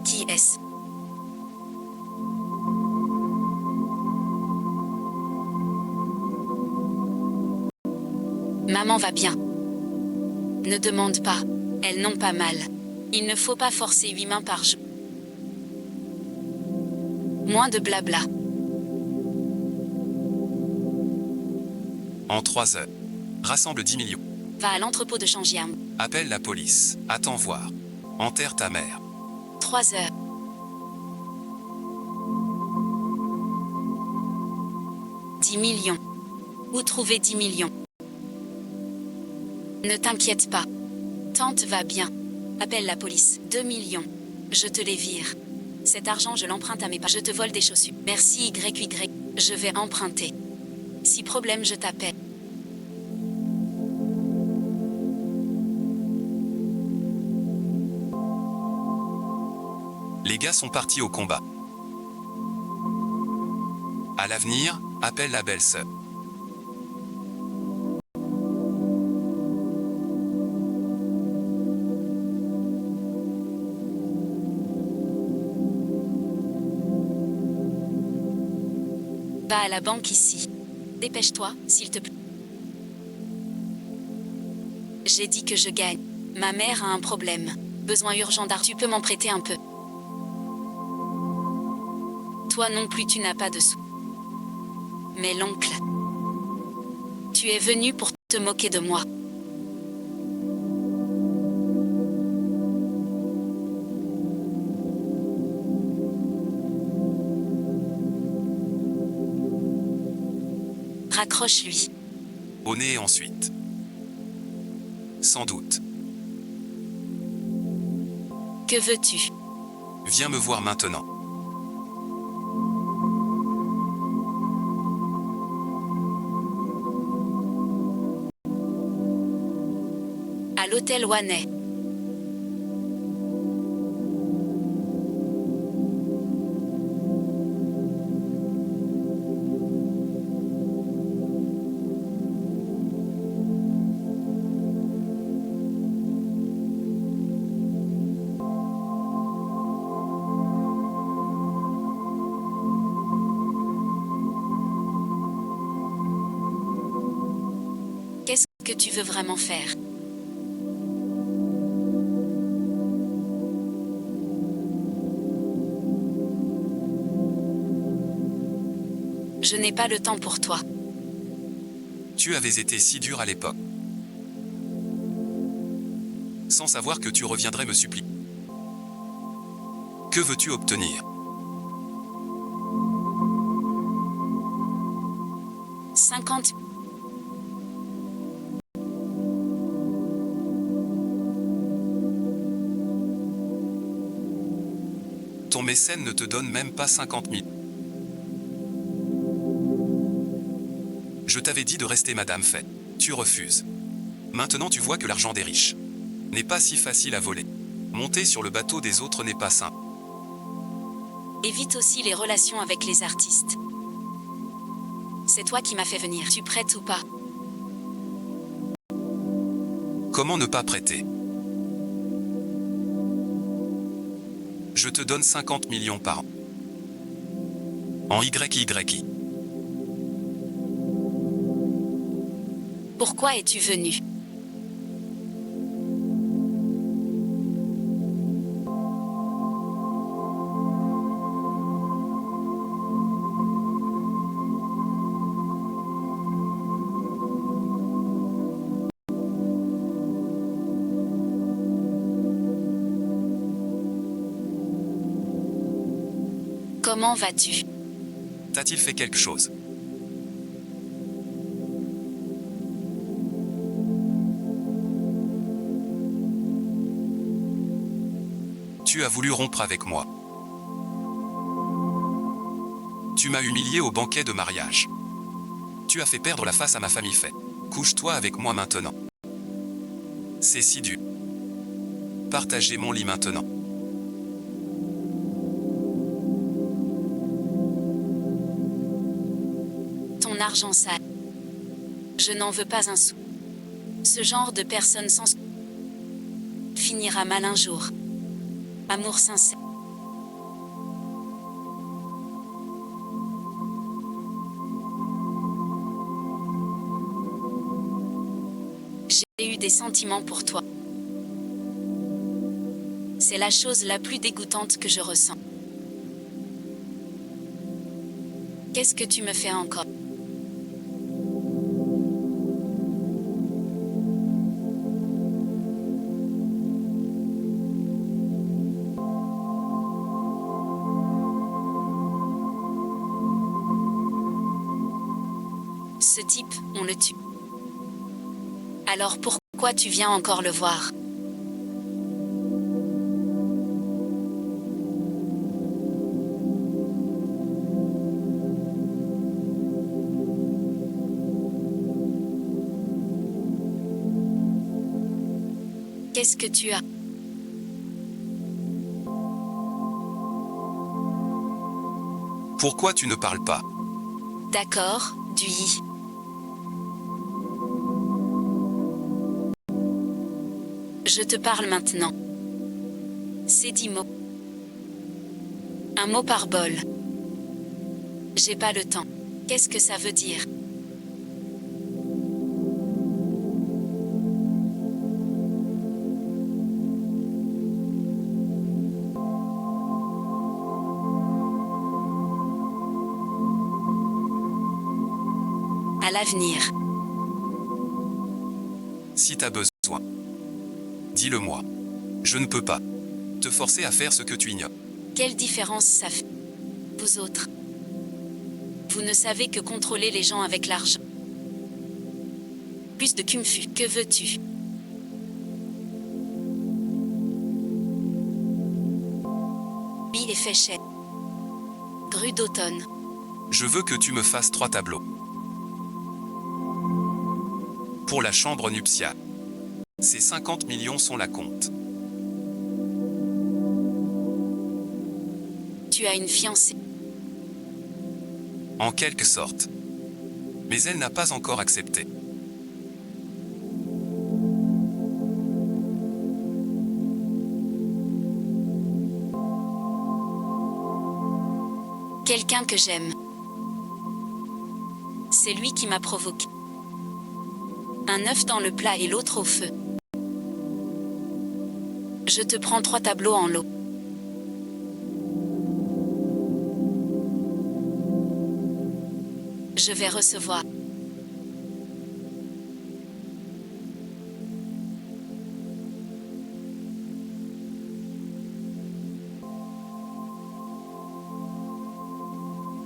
Qui est-ce? Maman va bien. Ne demande pas. Elles n'ont pas mal. Il ne faut pas forcer 8 mains par jour. Moins de blabla. En 3 heures. Rassemble 10 millions. Va à l'entrepôt de Chanjiang. Appelle la police. Attends voir. Enterre ta mère. 3 heures. « 10 millions. Où trouver 10 millions? Ne t'inquiète pas. Tante va bien. Appelle la police. 2 millions. Je te les vire. Cet argent, je l'emprunte à mes parents. Je te vole des chaussures. Merci YY. Je vais emprunter. Si problème, je t'appelle. Les gars sont partis au combat. À l'avenir, appelle la belle-sœur. Va à la banque ici. Dépêche-toi, s'il te plaît. J'ai dit que je gagne. Ma mère a un problème. Besoin urgent d'argent. Tu peux m'en prêter un peu? Toi non plus, tu n'as pas de sous. Mais l'oncle, tu es venu pour te moquer de moi. Raccroche-lui. Au nez ensuite. Sans doute. Que veux-tu? Viens me voir maintenant. À l'hôtel Wannet. Qu'est-ce que tu veux vraiment faire? Je n'ai pas le temps pour toi. Tu avais été si dur à l'époque. Sans savoir que tu reviendrais me supplier. Que veux-tu obtenir? 50. Ton mécène ne te donne même pas 50 000. Je t'avais dit de rester Madame Fait. Tu refuses. Maintenant tu vois que l'argent des riches n'est pas si facile à voler. Monter sur le bateau des autres n'est pas simple. Évite aussi les relations avec les artistes. C'est toi qui m'as fait venir. Tu prêtes ou pas? Comment ne pas prêter? Je te donne 50 millions par an. En YYI. Pourquoi es-tu venu? Comment vas-tu? T'a-t-il fait quelque chose? Tu as voulu rompre avec moi. Tu m'as humilié au banquet de mariage. Tu as fait perdre la face à ma famille fait. Couche-toi avec moi maintenant. C'est si dur. Partagez mon lit maintenant. Ton argent sale. Je n'en veux pas un sou. Ce genre de personne sans sou finira mal un jour. Amour sincère. J'ai eu des sentiments pour toi. C'est la chose la plus dégoûtante que je ressens. Qu'est-ce que tu me fais encore? Ce type, on le tue. Alors pourquoi tu viens encore le voir? Qu'est-ce que tu as? Pourquoi tu ne parles pas? D'accord, du i. Je te parle maintenant. C'est 10 mots. Un mot par bol. J'ai pas le temps. Qu'est-ce que ça veut dire? À l'avenir. Si t'as besoin, dis-le-moi. Je ne peux pas te forcer à faire ce que tu ignores. Quelle différence ça fait? Vous autres. Vous ne savez que contrôler les gens avec l'argent. Plus de cumfu, que veux-tu? Bill et Féchet. Grue d'automne. Je veux que tu me fasses 3 tableaux. Pour la chambre nuptiale. Ces 50 millions sont la compte. Tu as une fiancée. En quelque sorte. Mais elle n'a pas encore accepté. Quelqu'un que j'aime. C'est lui qui m'a provoqué. Un œuf dans le plat et l'autre au feu. Je te prends 3 tableaux en lot. Je vais recevoir.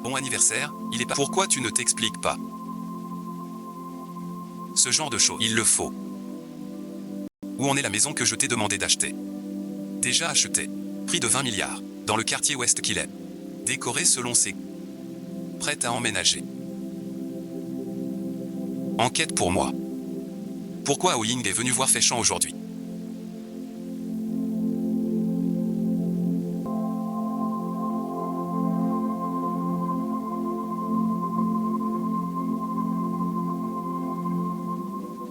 Bon anniversaire, il est pas. Pourquoi tu ne t'expliques pas? Ce genre de choses, il le faut. Où en est la maison que je t'ai demandé d'acheter? Déjà achetée. Prix de 20 milliards. Dans le quartier ouest qu'il est. Décorée selon ses... Prête à emménager. Enquête pour moi. Pourquoi Aoying est venu voir Féchamp aujourd'hui?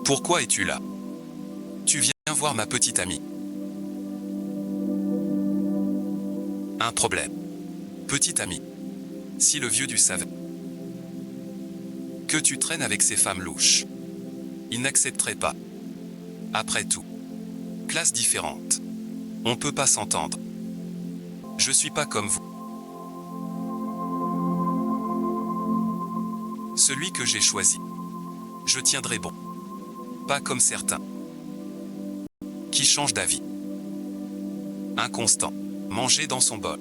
Pourquoi es-tu là? Tu viens voir ma petite amie. Un problème. Petite amie. Si le vieux du savait que tu traînes avec ces femmes louches, il n'accepterait pas. Après tout, classe différente. On peut pas s'entendre. Je suis pas comme vous. Celui que j'ai choisi, je tiendrai bon. Pas comme certains qui changent d'avis. Inconstant. Manger dans son bol.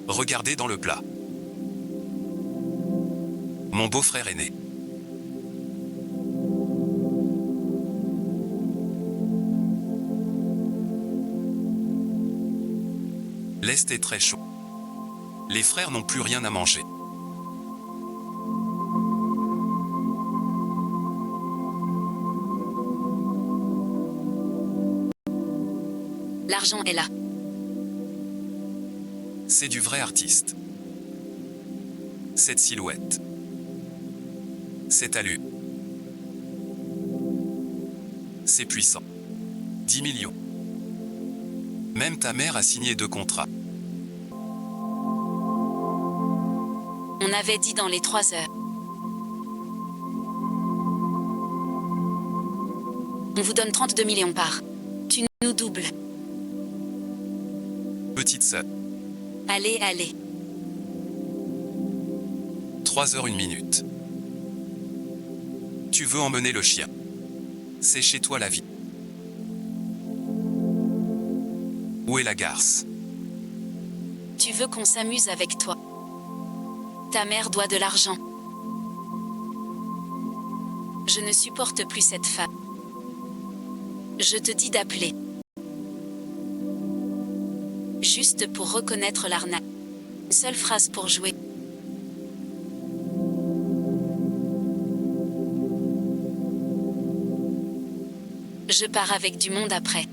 Regarder dans le plat. Mon beau-frère aîné. L'Est est très chaud. Les frères n'ont plus rien à manger. L'argent est là. C'est du vrai artiste. Cette silhouette. Cette allure. C'est puissant. 10 millions. Même ta mère a signé 2 contrats. On avait dit dans les 3 heures. On vous donne 32 millions par. Tu nous doubles. Petite sœur. Allez, allez. 3 heures 1 minute. Tu veux emmener le chien. C'est chez toi la vie. Où est la garce? Tu veux qu'on s'amuse avec toi. Ta mère doit de l'argent. Je ne supporte plus cette femme. Je te dis d'appeler. Juste pour reconnaître l'arnaque. Une seule phrase pour jouer. Je pars avec du monde après.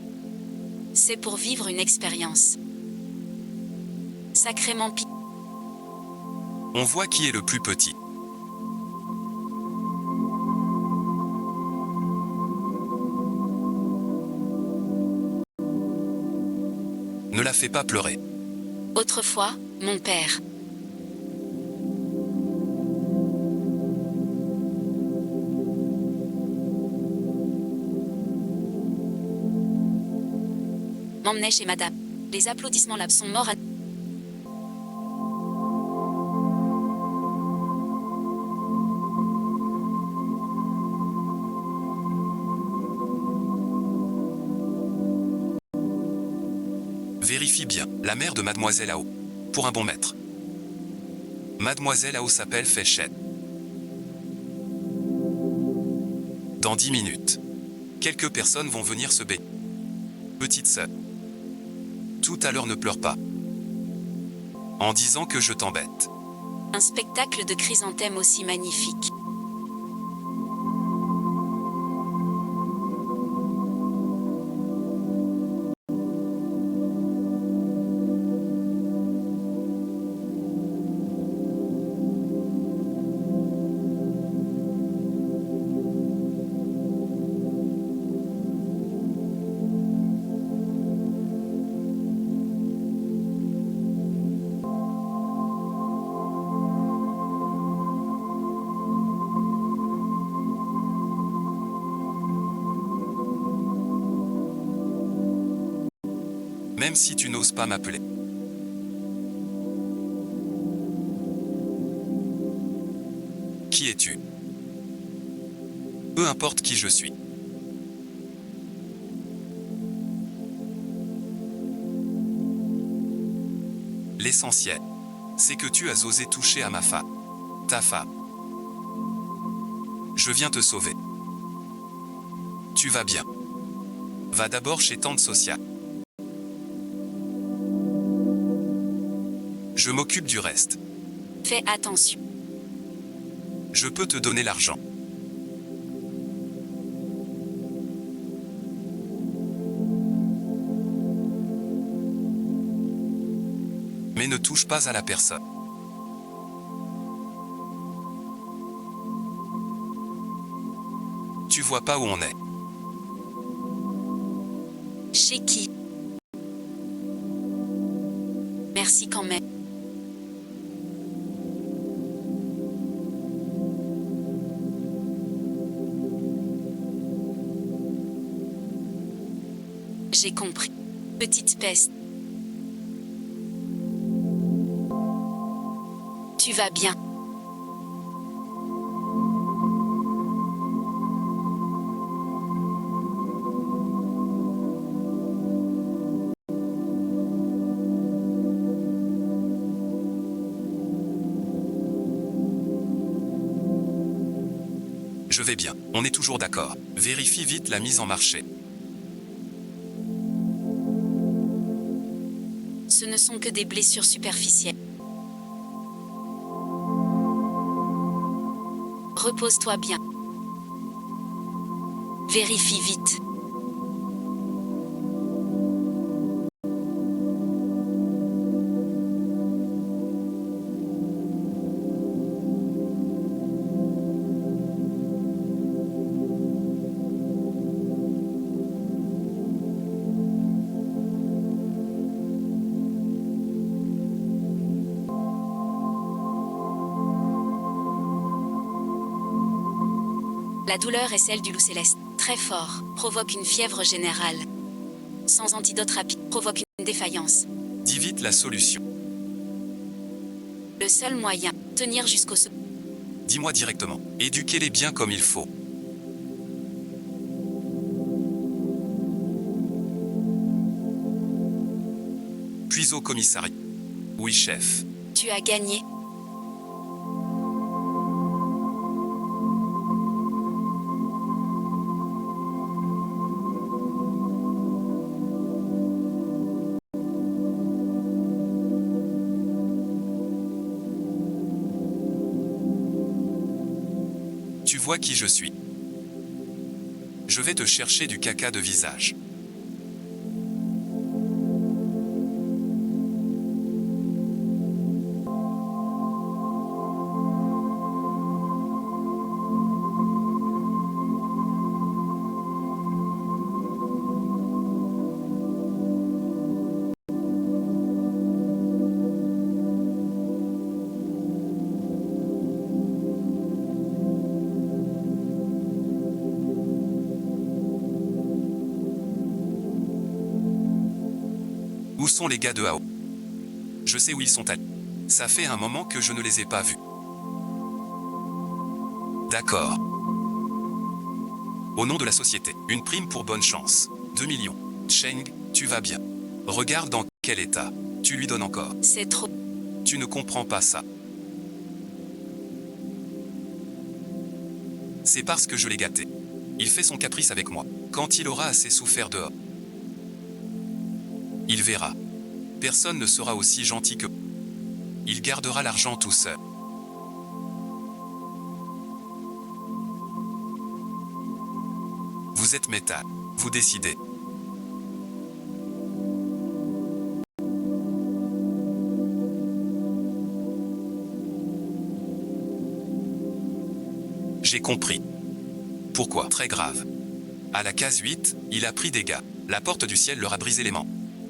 C'est pour vivre une expérience. Sacrément pire. On voit qui est le plus petit. Ne la fais pas pleurer. Autrefois, mon père. M'emmenait chez madame. Les applaudissements là sont morts à... Vérifie bien, la mère de Mademoiselle Ao. Pour un bon maître. Mademoiselle Ao s'appelle Féchette. Dans 10 minutes. Quelques personnes vont venir se baigner. Petite sœur. Tout à l'heure ne pleure pas. En disant que je t'embête. Un spectacle de chrysanthèmes aussi magnifique. Même si tu n'oses pas m'appeler. Qui es-tu? Peu importe qui je suis. L'essentiel, c'est que tu as osé toucher à ma femme. Ta femme. Je viens te sauver. Tu vas bien. Va d'abord chez tante Socia. Je m'occupe du reste. Fais attention. Je peux te donner l'argent. Mais ne touche pas à la personne. Tu vois pas où on est. Chez qui? Merci quand même. J'ai compris. Petite peste. Tu vas bien. Je vais bien, on est toujours d'accord. Vérifie vite la mise en marché. Ce ne sont que des blessures superficielles. Repose-toi bien. Vérifie vite. La douleur est celle du loup céleste. Très fort, provoque une fièvre générale. Sans antidote rapide, provoque une défaillance. Dis vite la solution. Le seul moyen, tenir jusqu'au sommet. Dis-moi directement. Éduquez-les bien comme il faut. Puis au commissariat. Oui, chef. Tu as gagné. Tu vois qui je suis. Je vais te chercher du caca de visage. Où sont les gars de Hao? Je sais où ils sont allés. Ça fait un moment que je ne les ai pas vus. D'accord. Au nom de la société, une prime pour bonne chance. 2 millions. Cheng, tu vas bien. Regarde dans quel état. Tu lui donnes encore. C'est trop. Tu ne comprends pas ça. C'est parce que je l'ai gâté. Il fait son caprice avec moi. Quand il aura assez souffert dehors, il verra. Personne ne sera aussi gentil que... Il gardera l'argent tout seul. Vous êtes métal. Vous décidez. J'ai compris. Pourquoi? Très grave. À la case 8, il a pris des gars. La porte du ciel leur a brisé les mains.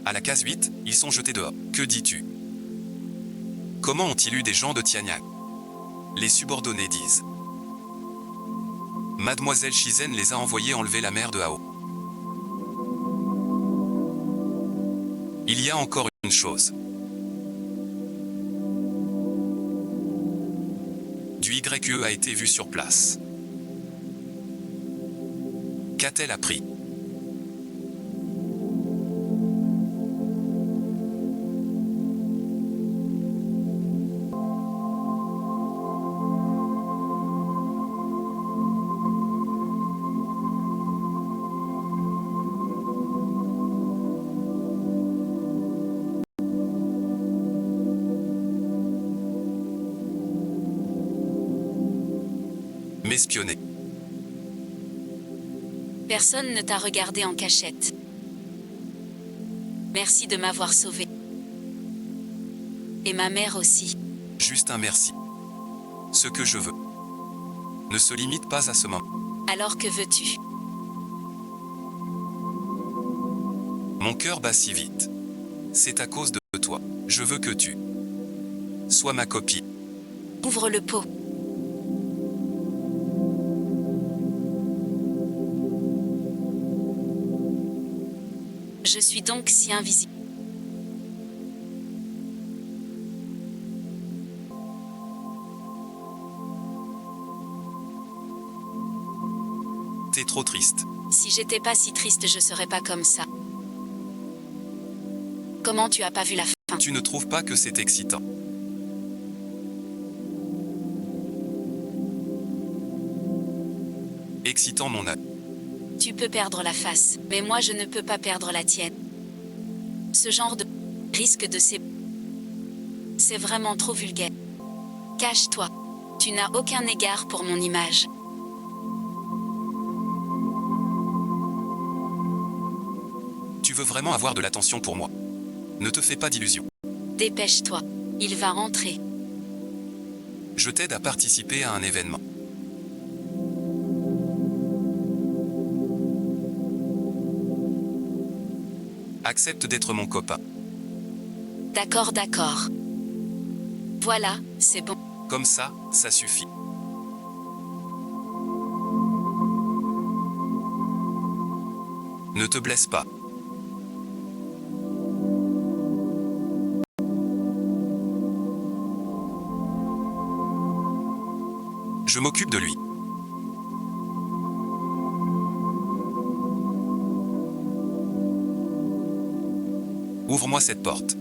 À la case 8, ils sont jetés dehors. Que dis-tu? Comment ont-ils eu des gens de Tianyang? Les subordonnés disent. Mademoiselle Shizen les a envoyés enlever la mère de Hao. Il y a encore une chose. Du YE a été vu sur place. Qu'a-t-elle appris? M'espionner. Personne ne t'a regardé en cachette. Merci de m'avoir sauvé. Et ma mère aussi. Juste un merci. Ce que je veux ne se limite pas à ce moment. Alors que veux-tu? Mon cœur bat si vite. C'est à cause de toi. Je veux que tu sois ma copine. Ouvre le pot. Je suis donc si invisible. T'es trop triste. Si j'étais pas si triste, je serais pas comme ça. Comment tu as pas vu la fin? Tu ne trouves pas que c'est excitant? Excitant mon âme. Tu peux perdre la face, mais moi je ne peux pas perdre la tienne. Ce genre de risque de c'est vraiment trop vulgaire. Cache-toi. Tu n'as aucun égard pour mon image. Tu veux vraiment avoir de l'attention pour moi? Ne te fais pas d'illusions. Dépêche-toi. Il va rentrer. Je t'aide à participer à un événement. Accepte d'être mon copain. D'accord, d'accord. Voilà, c'est bon. Comme ça suffit. Ne te blesse pas. Je m'occupe de lui. Ouvre-moi cette porte.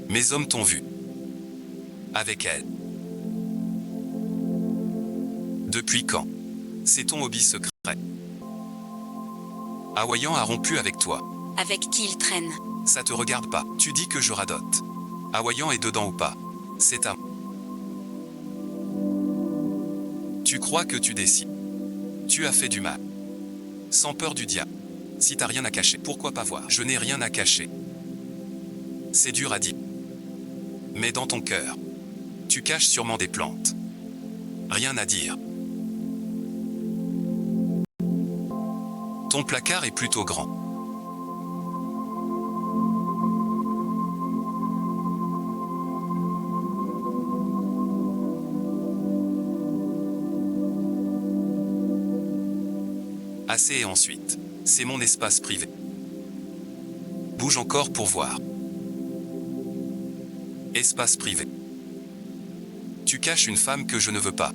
Mes hommes t'ont vu. Avec elle. Depuis quand? C'est ton hobby secret. Hawaïan a rompu avec toi. Avec qui il traîne? Ça te regarde pas. Tu dis que je radote. Hawaïan est dedans ou pas? C'est à... Tu crois que tu décides. Tu as fait du mal. Sans peur du diable. Si t'as rien à cacher, pourquoi pas voir? Je n'ai rien à cacher. C'est dur à dire. Mais dans ton cœur, tu caches sûrement des plantes. Rien à dire. Ton placard est plutôt grand. Assez et ensuite. C'est mon espace privé. Bouge encore pour voir. Espace privé. Tu caches une femme que je ne veux pas.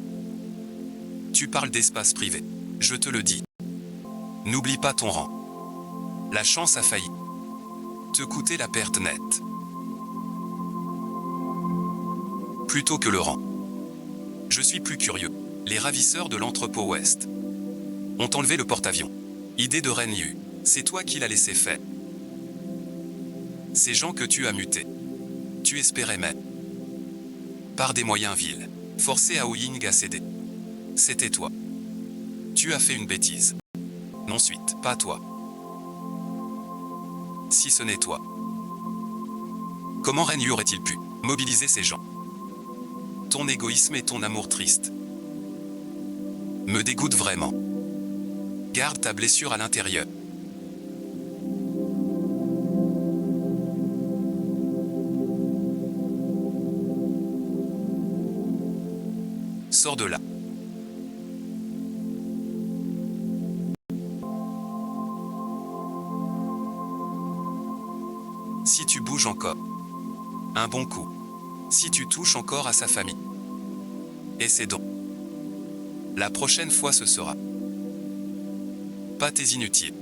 Tu parles d'espace privé. Je te le dis. N'oublie pas ton rang. La chance a failli te coûter la perte nette. Plutôt que le rang. Je suis plus curieux. Les ravisseurs de l'entrepôt ouest ont enlevé le porte-avions. Idée de Ren Yu. C'est toi qui l'as laissé faire. Ces gens que tu as mutés. Tu espérais même. Par des moyens vils. Forcer Hao Ying à céder. C'était toi. Tu as fait une bêtise. Ensuite, pas toi. Si ce n'est toi. Comment Ren Yu aurait-il pu mobiliser ces gens? Ton égoïsme et ton amour triste me dégoûtent vraiment. Garde ta blessure à l'intérieur. Sors de là. Si tu bouges encore, un bon coup. Si tu touches encore à sa famille. Et c'est donc. La prochaine fois ce sera. Pas tes inutiles.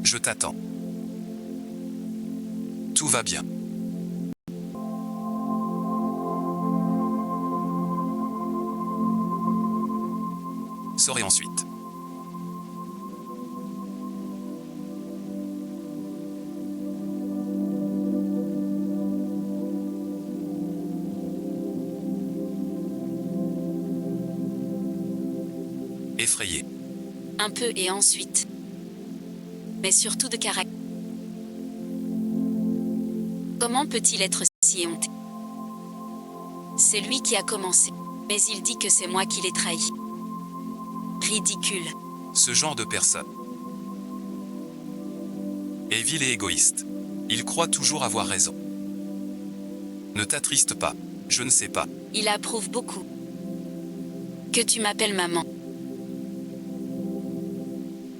Je t'attends. Tout va bien. Sors et ensuite. Effrayé. Un peu et ensuite. Mais surtout de caractère. Comment peut-il être si éhonté? C'est lui qui a commencé. Mais il dit que c'est moi qui l'ai trahi. Ridicule. Ce genre de personne est vil et égoïste. Il croit toujours avoir raison. Ne t'attriste pas, je ne sais pas. Il approuve beaucoup. Que tu m'appelles maman.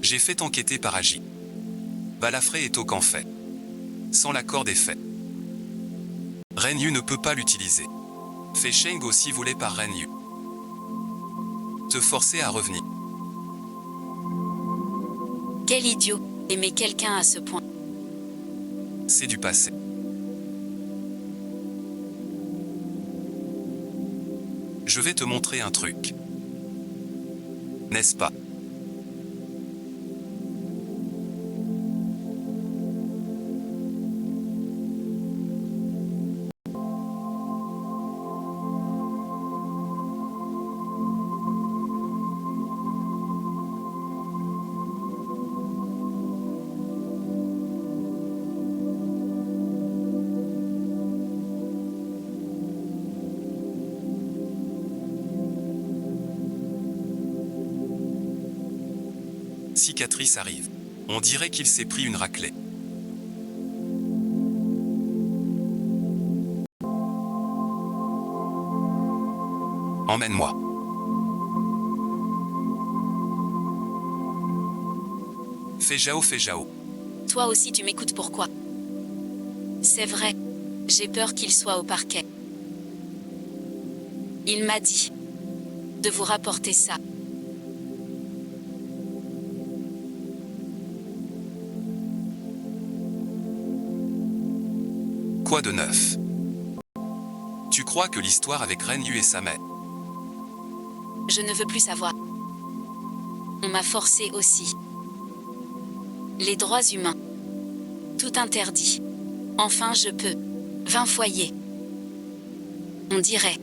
J'ai fait enquêter par Agi. Balafré est au camp fait. Sans l'accord des faits. Renyu ne peut pas l'utiliser. Fei Sheng aussi voulait par Renyu. Te forcer à revenir. Quel idiot, aimer quelqu'un à ce point. C'est du passé. Je vais te montrer un truc. N'est-ce pas? Cicatrice arrive. On dirait qu'il s'est pris une raclée. Emmène-moi. Fais Jao. Toi aussi tu m'écoutes pourquoi? C'est vrai. J'ai peur qu'il soit au parquet. Il m'a dit de vous rapporter ça. Quoi de neuf? Tu crois que l'histoire avec Renyu et sa mère? Je ne veux plus savoir. On m'a forcé aussi. Les droits humains. Tout interdit. Enfin je peux. 20 foyers. On dirait.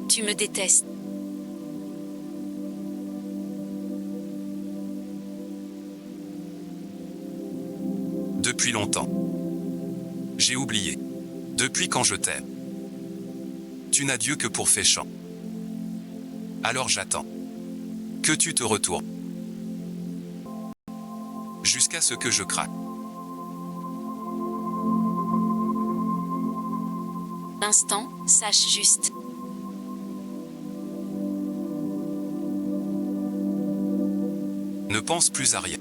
Tu me détestes. Depuis longtemps. J'ai oublié. Depuis quand je t'aime. Tu n'as Dieu que pour Féchant. Alors j'attends. Que tu te retournes. Jusqu'à ce que je craque. Instant, sache juste. Ne pense plus à rien.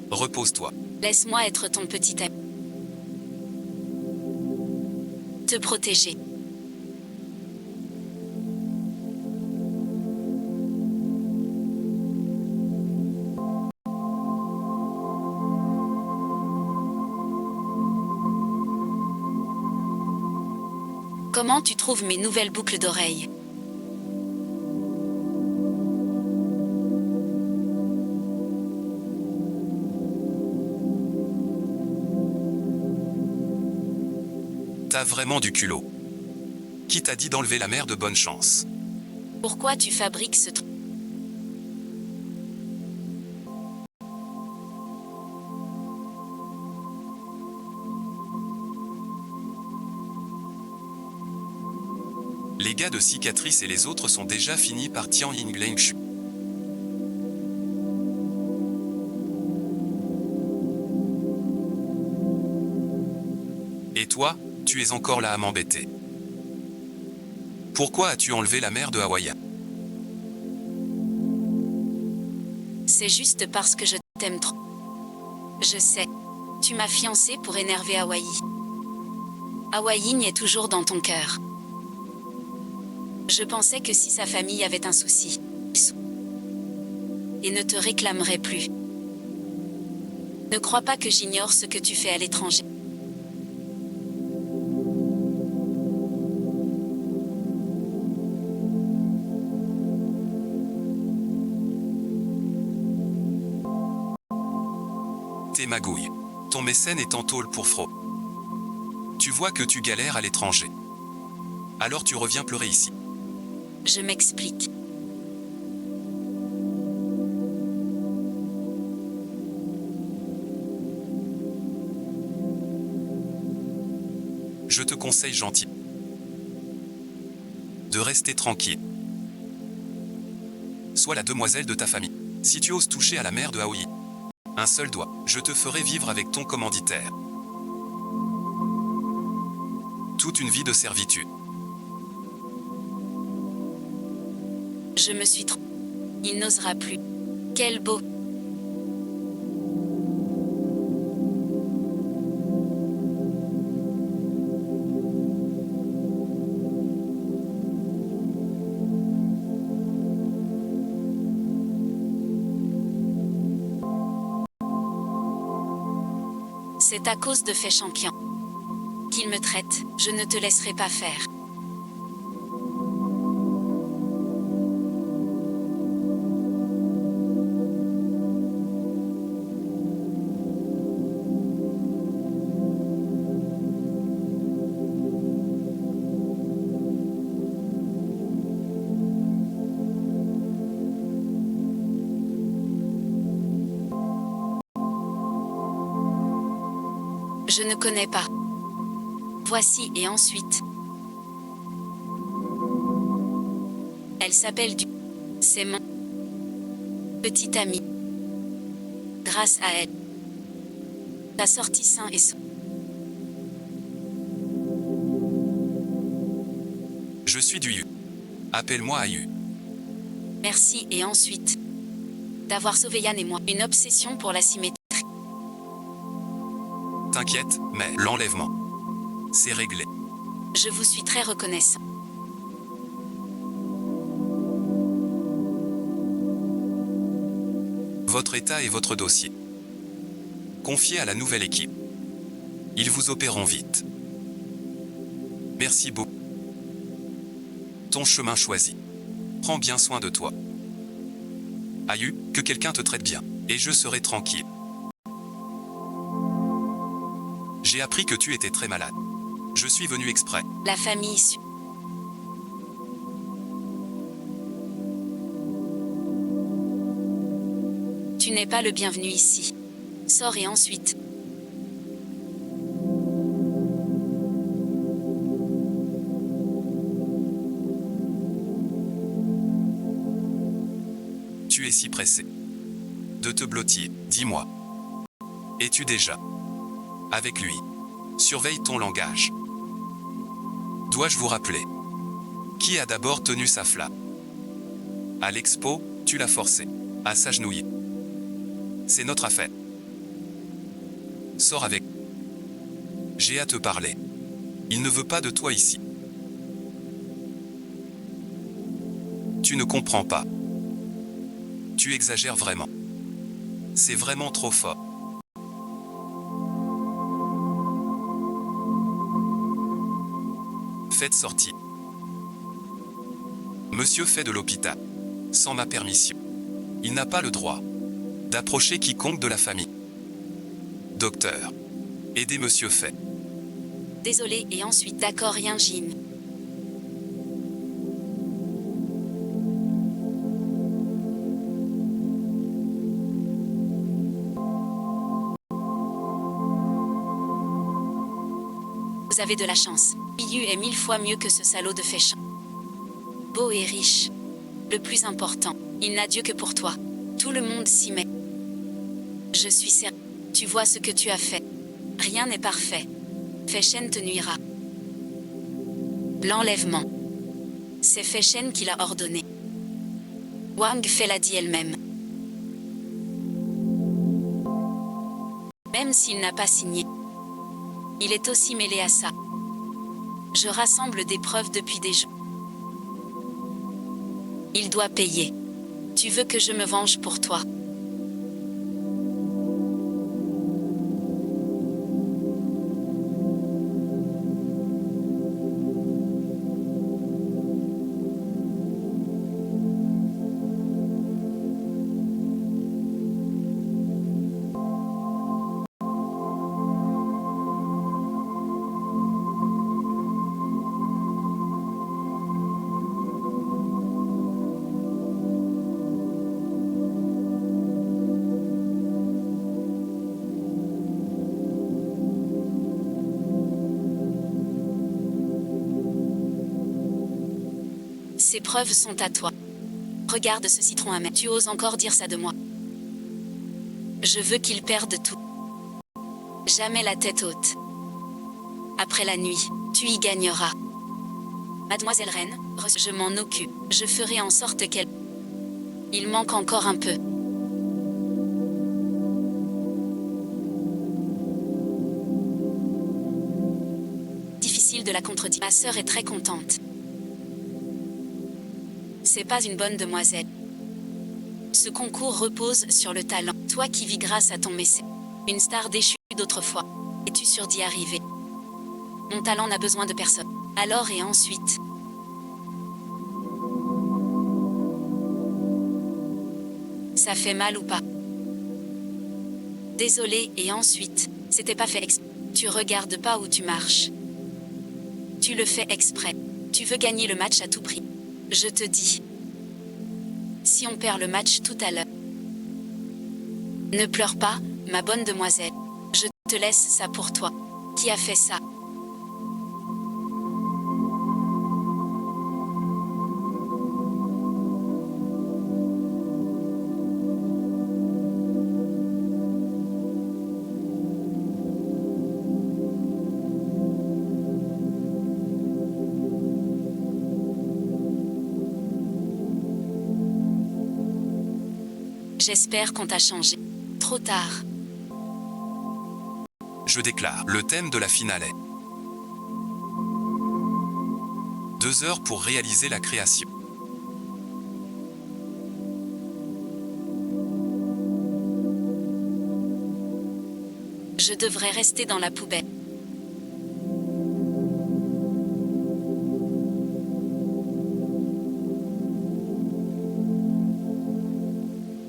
Repose-toi. Laisse-moi être ton petit ami. Te protéger. Comment tu trouves mes nouvelles boucles d'oreilles? T'as vraiment du culot. Qui t'a dit d'enlever la mère de bonne chance? Pourquoi tu fabriques ce truc? Les gars de Cicatrice et les autres sont déjà finis par Tian Yinglengshu. Et toi, tu es encore là à m'embêter. Pourquoi as-tu enlevé la mère de Hawaii? C'est juste parce que je t'aime trop. Je sais. Tu m'as fiancé pour énerver Hawaii. Hawaii est toujours dans ton cœur. Je pensais que si sa famille avait un souci, et ne te réclamerait plus. Ne crois pas que j'ignore ce que tu fais à l'étranger. T'es magouille. Ton mécène est en tôle pour Fro. Tu vois que tu galères à l'étranger. Alors tu reviens pleurer ici. Je m'explique. Je te conseille gentil de rester tranquille. Sois la demoiselle de ta famille. Si tu oses toucher à la mère de Aoi, un seul doigt, je te ferai vivre avec ton commanditaire. Toute une vie de servitude. Je me suis trompée. Il n'osera plus. Quel beau. C'est à cause de Fei Champion qu'il me traite, je ne te laisserai pas faire. Je ne connais pas. Voici et ensuite. Elle s'appelle Du. C'est mon petite amie. Grâce à elle, t'as sorti sain et sauf. Je suis du Yu. Appelle-moi Ayu. Merci et ensuite. D'avoir sauvé Yann et moi. Une obsession pour la symétrie. T'inquiète, mais l'enlèvement, c'est réglé. Je vous suis très reconnaissant. Votre état et votre dossier. Confié à la nouvelle équipe. Ils vous opéreront vite. Merci beaucoup. Ton chemin choisi. Prends bien soin de toi. Ayu, que quelqu'un te traite bien, et je serai tranquille. J'ai appris que tu étais très malade. Je suis venu exprès. La famille issue. Tu n'es pas le bienvenu ici. Sors et ensuite. Tu es si pressé de te blottir, dis-moi. Es-tu déjà avec lui? Surveille ton langage. Dois-je vous rappeler qui a d'abord tenu sa flamme? À l'expo, tu l'as forcé à s'agenouiller. C'est notre affaire. Sors avec. J'ai à te parler. Il ne veut pas de toi ici. Tu ne comprends pas. Tu exagères vraiment. C'est vraiment trop fort. Faites sortir Monsieur fait de l'hôpital, sans ma permission. Il n'a pas le droit d'approcher quiconque de la famille. Docteur, aidez Monsieur Fait. Désolé et ensuite d'accord rien Jin. Vous avez de la chance. Yu est 1000 fois mieux que ce salaud de Fei Champion. beau et riche. Le plus important, il n'a Dieu que pour toi. Tout le monde s'y met. Je suis certaine. Tu vois ce que tu as fait. Rien n'est parfait. Fei-Shen te nuira. L'enlèvement. C'est Fei-Shen qui l'a ordonné. Wang Fei l'a dit elle-même. Même s'il n'a pas signé. Il est aussi mêlé à ça. Je rassemble des preuves depuis des jours. Il doit payer. Tu veux que je me venge pour toi? Ces preuves sont à toi. Regarde ce citron amer. Tu oses encore dire ça de moi? Je veux qu'il perde tout. Jamais la tête haute. Après la nuit, tu y gagneras. Mademoiselle Reine, je m'en occupe. Je ferai en sorte qu'elle... Il manque encore un peu. Difficile de la contredire. Ma sœur est très contente. C'est pas une bonne demoiselle. Ce concours repose sur le talent. Toi qui vis grâce à ton mécène. Une star déchue d'autrefois. Es-tu sûr d'y arriver? Mon talent n'a besoin de personne. Alors et ensuite? Ça fait mal ou pas? Désolé, et ensuite? C'était pas fait exprès. Tu regardes pas où tu marches. Tu le fais exprès. Tu veux gagner le match à tout prix. Je te dis. Si on perd le match tout à l'heure. Ne pleure pas, ma bonne demoiselle. Je te laisse ça pour toi. Qui a fait ça? J'espère qu'on t'a changé. Trop tard. Je déclare, le thème de la finale est 2 heures pour réaliser la création. Je devrais rester dans la poubelle.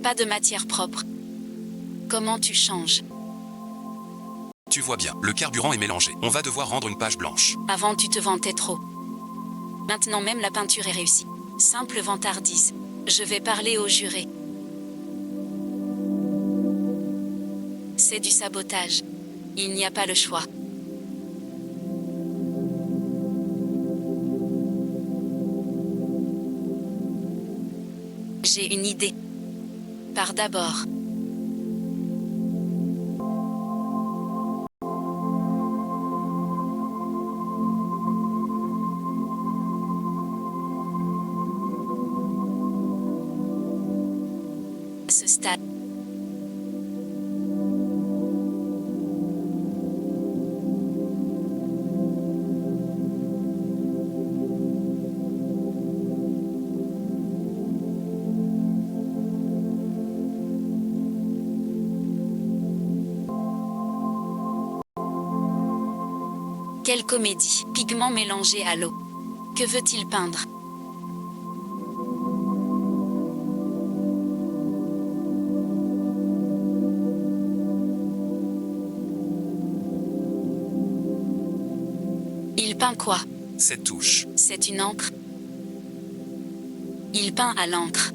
Pas de matière propre. Comment tu changes? Tu vois bien, le carburant est mélangé. On va devoir rendre une page blanche. Avant tu te vantais trop. Maintenant même la peinture est réussie. Simple vantardise. Je vais parler au juré. C'est du sabotage. Il n'y a pas le choix. J'ai une idée. Pars d'abord. À ce stade. Quelle comédie! Pigments mélangés à l'eau. Que veut-il peindre? Il peint quoi? Cette touche. C'est une encre. Il peint à l'encre.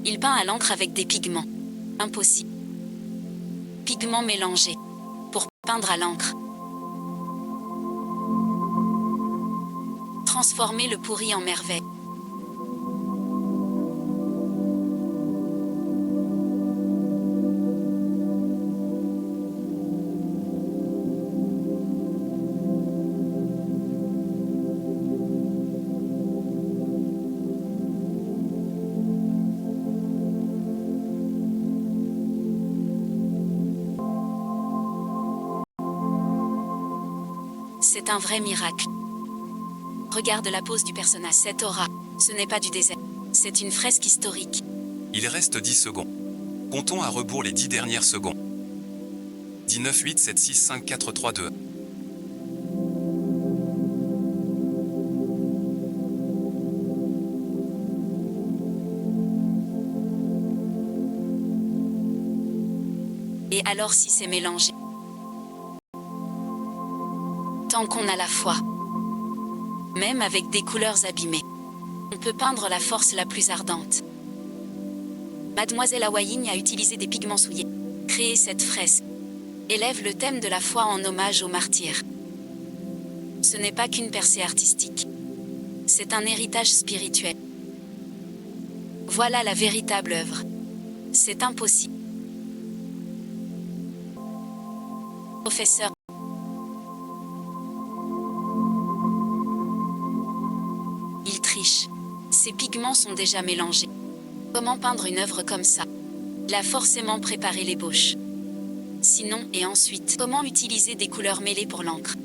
Il peint à l'encre avec des pigments. Impossible. Pigments mélangés. Pour peindre à l'encre. Transformer le pourri en merveille. C'est un vrai miracle. Regarde la pose du personnage. Cette aura, ce n'est pas du désert. C'est une fresque historique. Il reste 10 secondes. Comptons à rebours les 10 dernières secondes. 10, 9, 8, 7, 6, 5, 4, 3, 2. Et alors si c'est mélangé? Tant qu'on a la foi. Même avec des couleurs abîmées. On peut peindre la force la plus ardente. Mademoiselle Hawaïne a utilisé des pigments souillés. Créer cette fresque. Élève le thème de la foi en hommage aux martyrs. Ce n'est pas qu'une percée artistique. C'est un héritage spirituel. Voilà la véritable œuvre. C'est impossible. Professeur. Il triche. Ces pigments sont déjà mélangés. Comment peindre une œuvre comme ça? Il a forcément préparé l'ébauche. Sinon, et ensuite, comment utiliser des couleurs mêlées pour l'encre?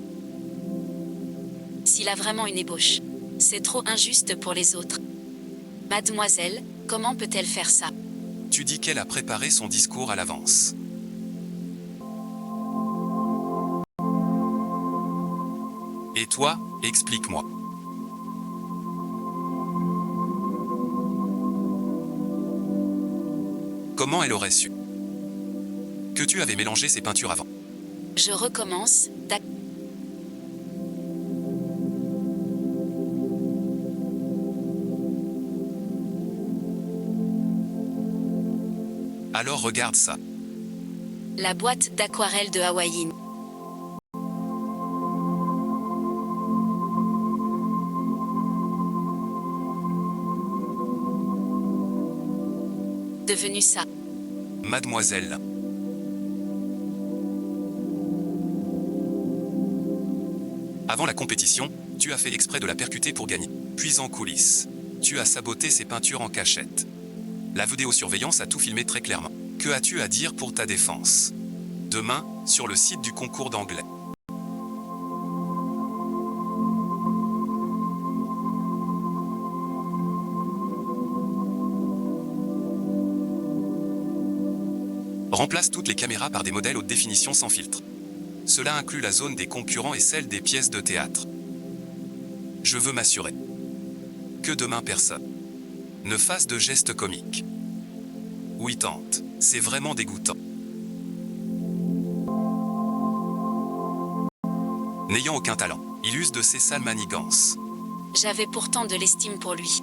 S'il a vraiment une ébauche, c'est trop injuste pour les autres. Mademoiselle, comment peut-elle faire ça? Tu dis qu'elle a préparé son discours à l'avance. Et toi, explique-moi. Comment elle aurait su que tu avais mélangé ces peintures avant? Je recommence, Alors regarde ça. La boîte d'aquarelle de Hawaïne. Devenu ça. Mademoiselle. Avant la compétition, tu as fait exprès de la percuter pour gagner. Puis en coulisses, tu as saboté ses peintures en cachette. La vidéosurveillance a tout filmé très clairement. Que as-tu à dire pour ta défense? Demain, sur le site du concours d'anglais. Remplace toutes les caméras par des modèles haute définition sans filtre. Cela inclut la zone des concurrents et celle des pièces de théâtre. Je veux m'assurer que demain personne ne fasse de gestes comiques. Oui, tante, c'est vraiment dégoûtant. N'ayant aucun talent, il use de ses sales manigances. J'avais pourtant de l'estime pour lui.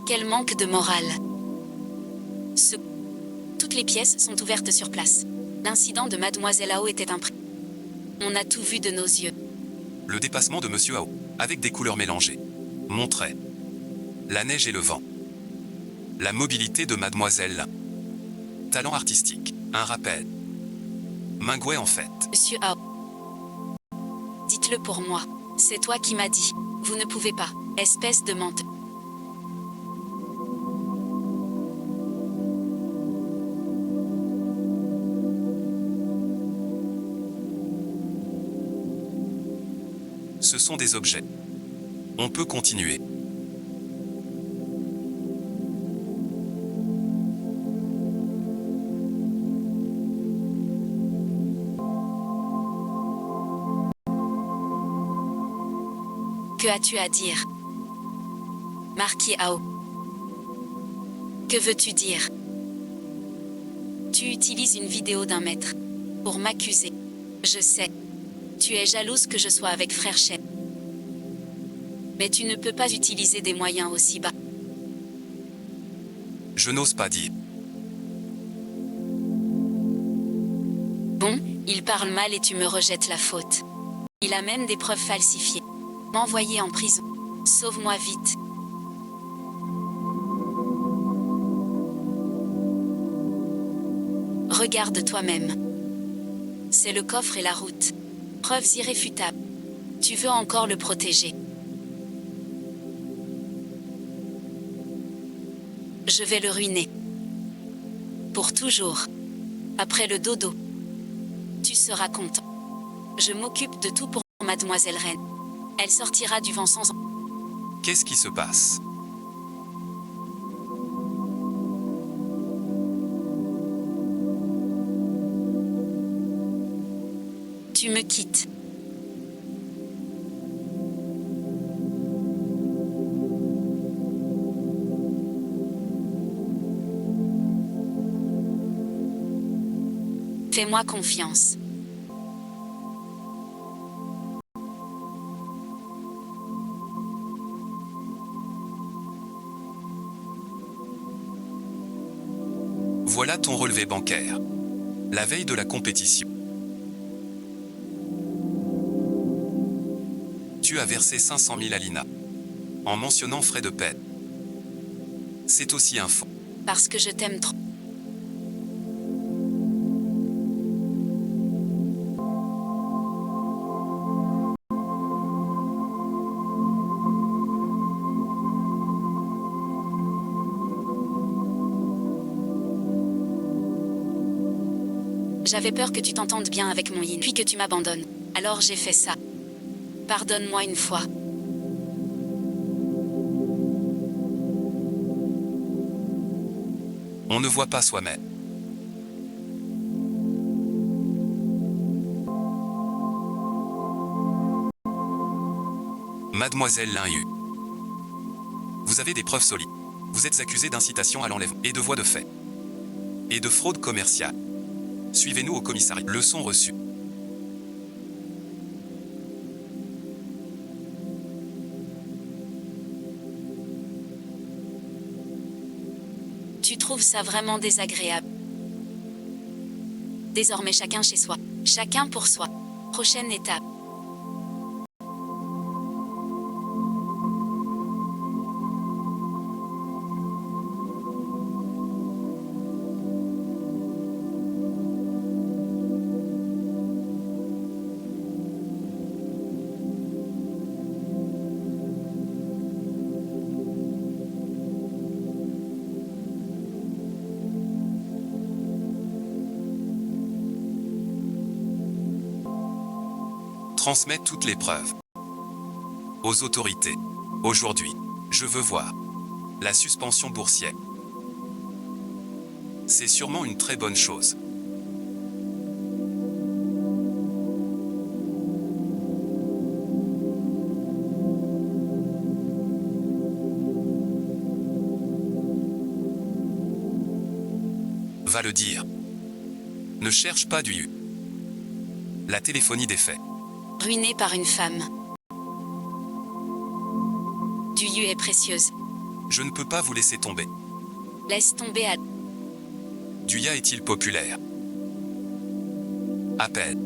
Quel manque de morale. Toutes les pièces sont ouvertes sur place. L'incident de Mademoiselle Ao était imprimé. On a tout vu de nos yeux. Le dépassement de Monsieur Ao, avec des couleurs mélangées, montrait la neige et le vent. La mobilité de Mademoiselle. Talent artistique, un rappel. Mingway en fait. Monsieur Ao. Dites-le pour moi. C'est toi qui m'as dit. Vous ne pouvez pas, espèce de menteur. Ce sont des objets. On peut continuer. Que as-tu à dire? Marquis Ao. Que veux-tu dire? Tu utilises une vidéo d'un maître pour m'accuser. Je sais. Tu es jalouse que je sois avec Frère Chef. Mais tu ne peux pas utiliser des moyens aussi bas. Je n'ose pas dire. Bon, il parle mal et tu me rejettes la faute. Il a même des preuves falsifiées. M'envoyer en prison. Sauve-moi vite. Regarde toi-même. C'est le coffre et la route. Preuves irréfutables. Tu veux encore le protéger. Je vais le ruiner. Pour toujours. Après le dodo. Tu seras content. Je m'occupe de tout pour mademoiselle Reine. Elle sortira du vent sans... Qu'est-ce qui se passe? Tu me quittes. Fais-moi confiance. Voilà ton relevé bancaire. La veille de la compétition. Tu as versé 500 000 à Lina, en mentionnant frais de peine. C'est aussi un faux. Parce que je t'aime trop. J'avais peur que tu t'entendes bien avec mon yin, puis que tu m'abandonnes. Alors j'ai fait ça. Pardonne-moi une fois. On ne voit pas soi-même. Mademoiselle Linhu. Vous avez des preuves solides. Vous êtes accusé d'incitation à l'enlèvement et de voies de fait. Et de fraude commerciale. Suivez-nous au commissariat. Leçon reçue. Tu trouves ça vraiment désagréable. Désormais chacun chez soi. Chacun pour soi. Prochaine étape. Transmets toutes les preuves aux autorités. Aujourd'hui, je veux voir la suspension boursière. C'est sûrement une très bonne chose. Va le dire. Ne cherche pas du U. La téléphonie des faits. Ruinée par une femme. Du yu est précieuse. Je ne peux pas vous laisser tomber. Laisse tomber à... Duya est-il populaire? À peine.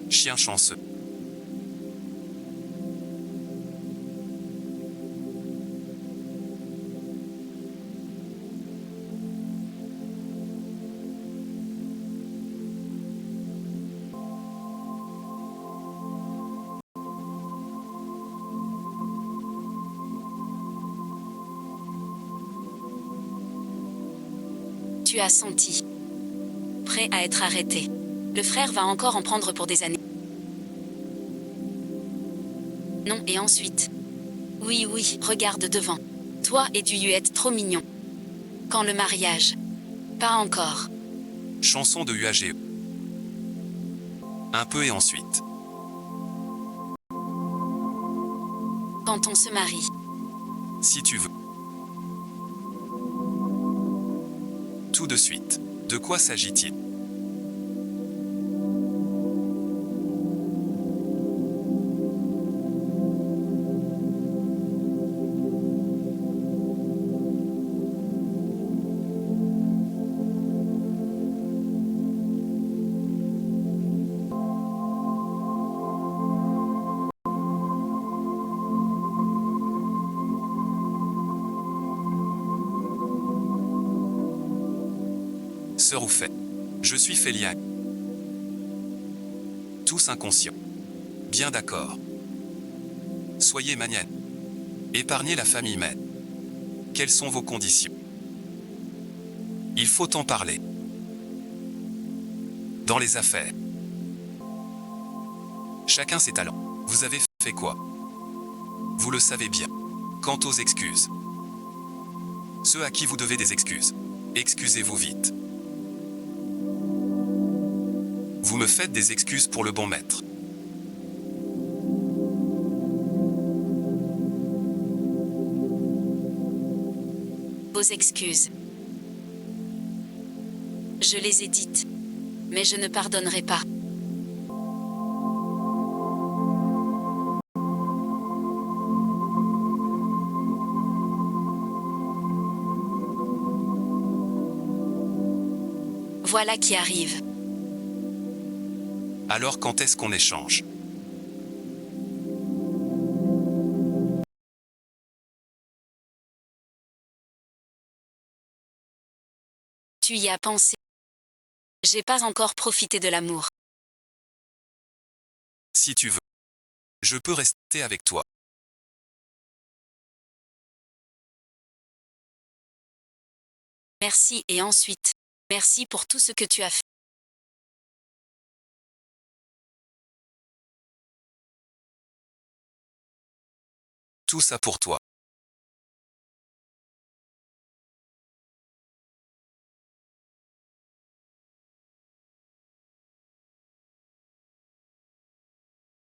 Chien chanceux. Tu as senti. Prêt à être arrêté. Le frère va encore en prendre pour des années. Non, et ensuite. Oui, oui, regarde devant. Toi et Duyu êtes trop mignons. Quand le mariage? Pas encore. Chanson de UAGE. Un peu et ensuite. Quand on se marie. Si tu veux. Tout de suite. De quoi s'agit-il? Sœur ou fait. Je suis Félia. Tous inconscients. Bien d'accord. Soyez magnanime. Épargnez la famille humaine. Quelles sont vos conditions? Il faut en parler. Dans les affaires. Chacun ses talents. Vous avez fait quoi? Vous le savez bien. Quant aux excuses, ceux à qui vous devez des excuses, excusez-vous vite. Vous me faites des excuses pour le bon maître. Vos excuses. Je les ai dites. Mais je ne pardonnerai pas. Voilà qui arrive. Alors quand est-ce qu'on échange? Tu y as pensé. J'ai pas encore profité de l'amour. Si tu veux. Je peux rester avec toi. Merci et ensuite, merci pour tout ce que tu as fait. Tout ça pour toi.